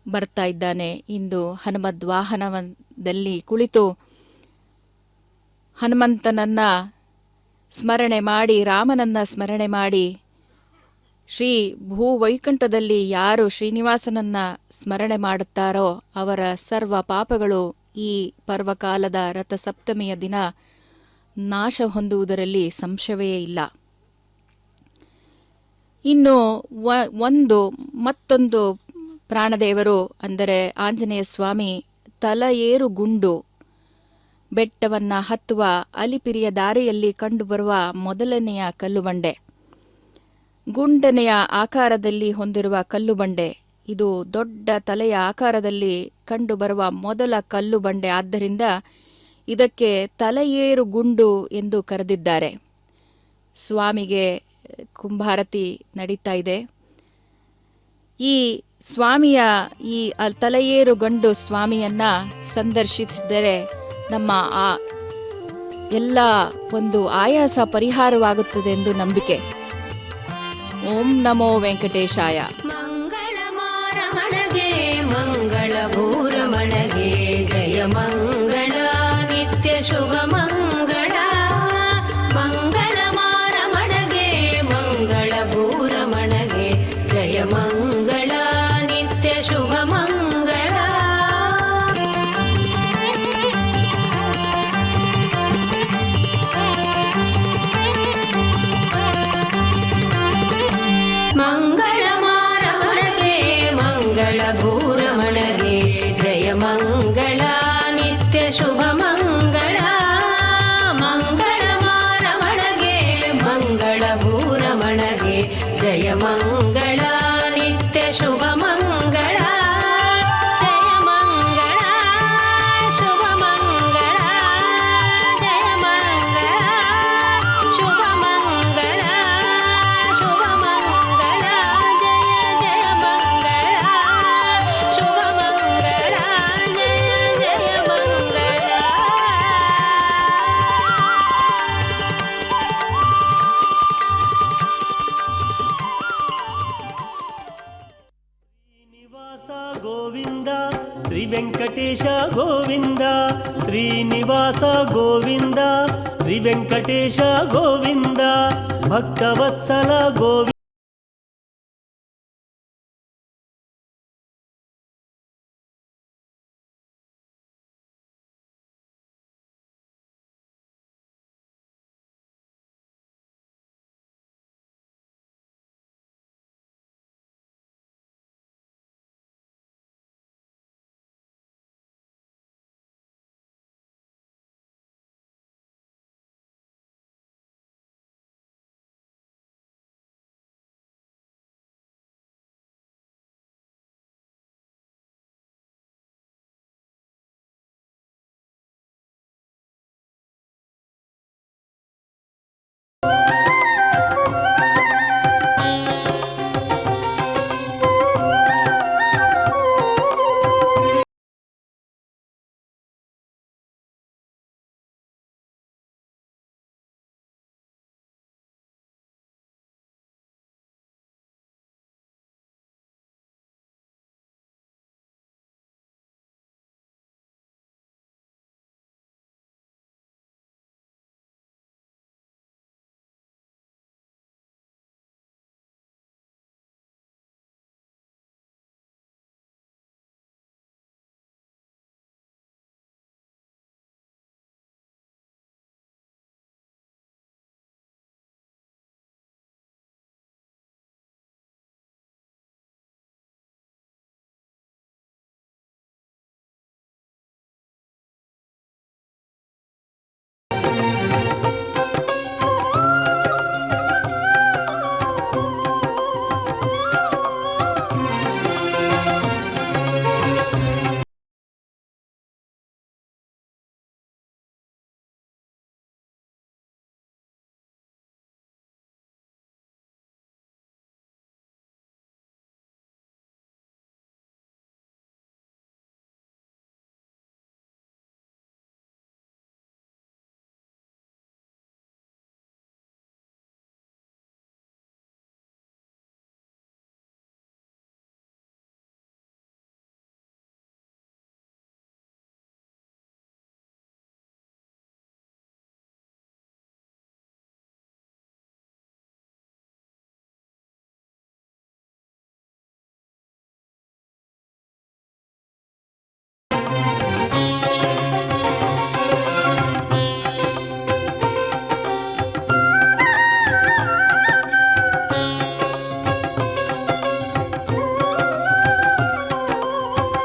ಬರ್ತಾ ಇದ್ದಾನೆ. ಇಂದು ಹನುಮದ್ವಾಹನದಲ್ಲಿ ಕುಳಿತು ಹನುಮಂತನನ್ನ ಸ್ಮರಣೆ ಮಾಡಿ, ರಾಮನನ್ನ ಸ್ಮರಣೆ ಮಾಡಿ, ಶ್ರೀ ಭೂವೈಕುಂಠದಲ್ಲಿ ಯಾರು ಶ್ರೀನಿವಾಸನನ್ನ ಸ್ಮರಣೆ ಮಾಡುತ್ತಾರೋ ಅವರ ಸರ್ವ ಪಾಪಗಳು ಈ ಪರ್ವಕಾಲದ ರಥಸಪ್ತಮಿಯ ದಿನ ನಾಶ ಹೊಂದುವುದರಲ್ಲಿ ಸಂಶಯವೇ ಇಲ್ಲ. ಇನ್ನು ಮತ್ತೊಂದು ಪ್ರಾಣದೇವರು ಅಂದರೆ ಆಂಜನೇಯ ಸ್ವಾಮಿ ತಲಯೇರುಗುಂಡು ಬೆಟ್ಟವನ್ನ ಹತ್ತುವ ಅಲಿಪಿರಿಯ ದಾರಿಯಲ್ಲಿ ಕಂಡುಬರುವ ಮೊದಲನೆಯ ಕಲ್ಲುಬಂಡೆ. ಗುಂಡನೆಯ ಆಕಾರದಲ್ಲಿ ಹೊಂದಿರುವ ಕಲ್ಲುಬಂಡೆ. ಇದು ದೊಡ್ಡ ತಲೆಯ ಆಕಾರದಲ್ಲಿ ಕಂಡುಬರುವ ಮೊದಲ ಕಲ್ಲುಬಂಡೆ. ಆದ್ದರಿಂದ ಇದಕ್ಕೆ ತಲೆಯೇರು ಗುಂಡು ಎಂದು ಕರೆದಿದ್ದಾರೆ. ಸ್ವಾಮಿಗೆ ಕುಂಭಾರತಿ ನಡೀತಾ ಇದೆ. ಈ ಸ್ವಾಮಿಯ ಈ ತಲೆಯೇರು ಗಂಡು ಸ್ವಾಮಿಯನ್ನ ಸಂದರ್ಶಿಸಿದರೆ ನಮ್ಮ ಆ ಎಲ್ಲ ಒಂದು ಆಯಾಸ ಪರಿಹಾರವಾಗುತ್ತದೆ ಎಂದು ನಂಬಿಕೆ. ಓಂ ನಮೋ ವೆಂಕಟೇಶಾಯ. ಮಂಗಳಮಾರಮಣಗೆ ಮಂಗಳ ಭೂರಮಣಗೆ ಜಯ ಮಂಗಳ ನಿತ್ಯ ಶುಭ ಮಂಗಳ. ಮಂಗಳಮಾರಮಣಗೆ ಮಂಗಳ ಭೂರಮಣಗೆ ಜಯ ಮಂಗಳ ನಿತ್ಯ ಶುಭ ಮಂಗಳ. ಮಂಗಳಮಾರಮಣಗೆ ಮಂಗಳ ಭೂರಮಣಗೆ ಜಯ ಮಂಗಳ ನಿತ್ಯ ಶುಭ ಮಂಗಳ. ಮಂಗಳಮಾರಮಣಗೆ ಮಂಗಳ ಭೂರಮಣಗೆ ಜಯ ಮಂಗಳ ನಿತ್ಯ ಶುಭ ಮಂಗಳ. ಜಯ ಮಂಗಳ ಶುಭ ಮಂಗಳ. ಜಯ ಮಂಗಳ ಶುಭ ಮಂಗಳ. ಶುಭ ಮಂಗಳ. ಜಯ ಜಯ ಮಂಗಳ. ಶುಭ ಮಂಗಳ. ಜಯ ಜಯ ಮಂಗಳ. ಶ್ರೀನಿವಾಸ ಗೋವಿಂದ ಶ್ರೀ ವೆಂಕಟೇಶ ಗೋವಿಂದ. ಶ್ರೀನಿವಾಸ ಗೋವಿಂದ ಶ್ರೀ ವೆಂಕಟೇಶ ಗೋವಿಂದ. ಭಕ್ತವತ್ಸಲ ಗೋವಿಂದ.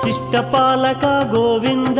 ಶಿಷ್ಟಪಾಲಕ ಗೋವಿಂದ.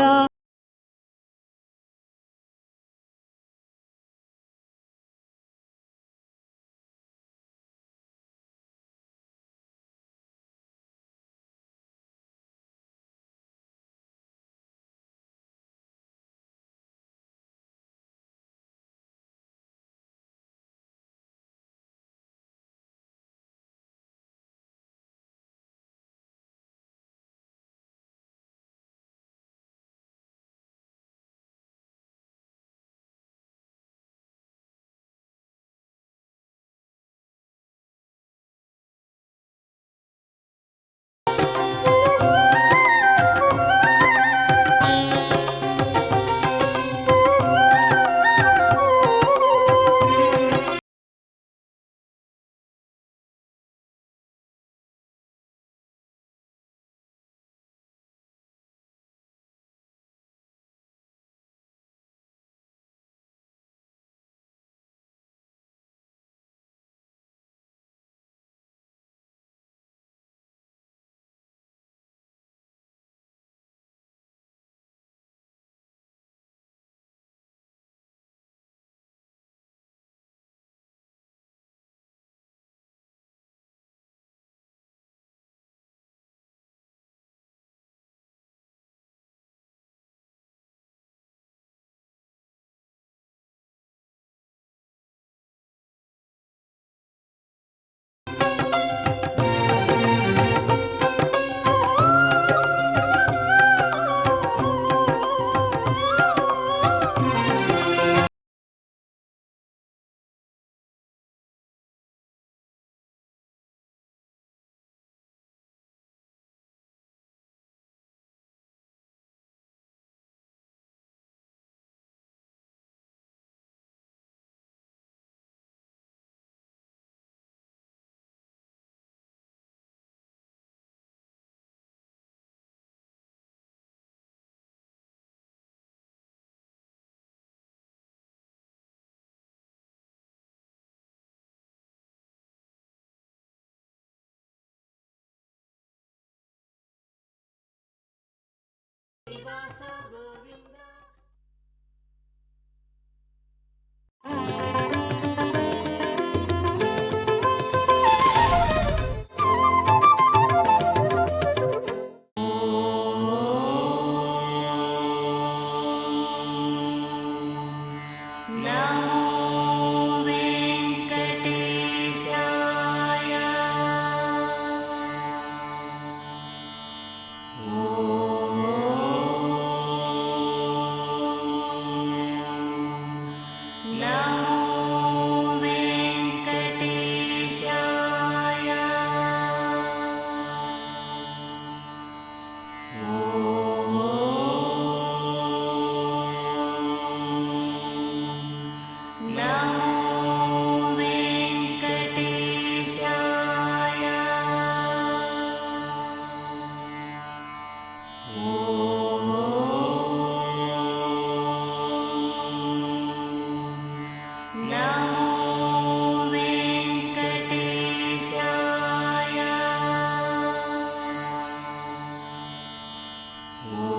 ಓಂ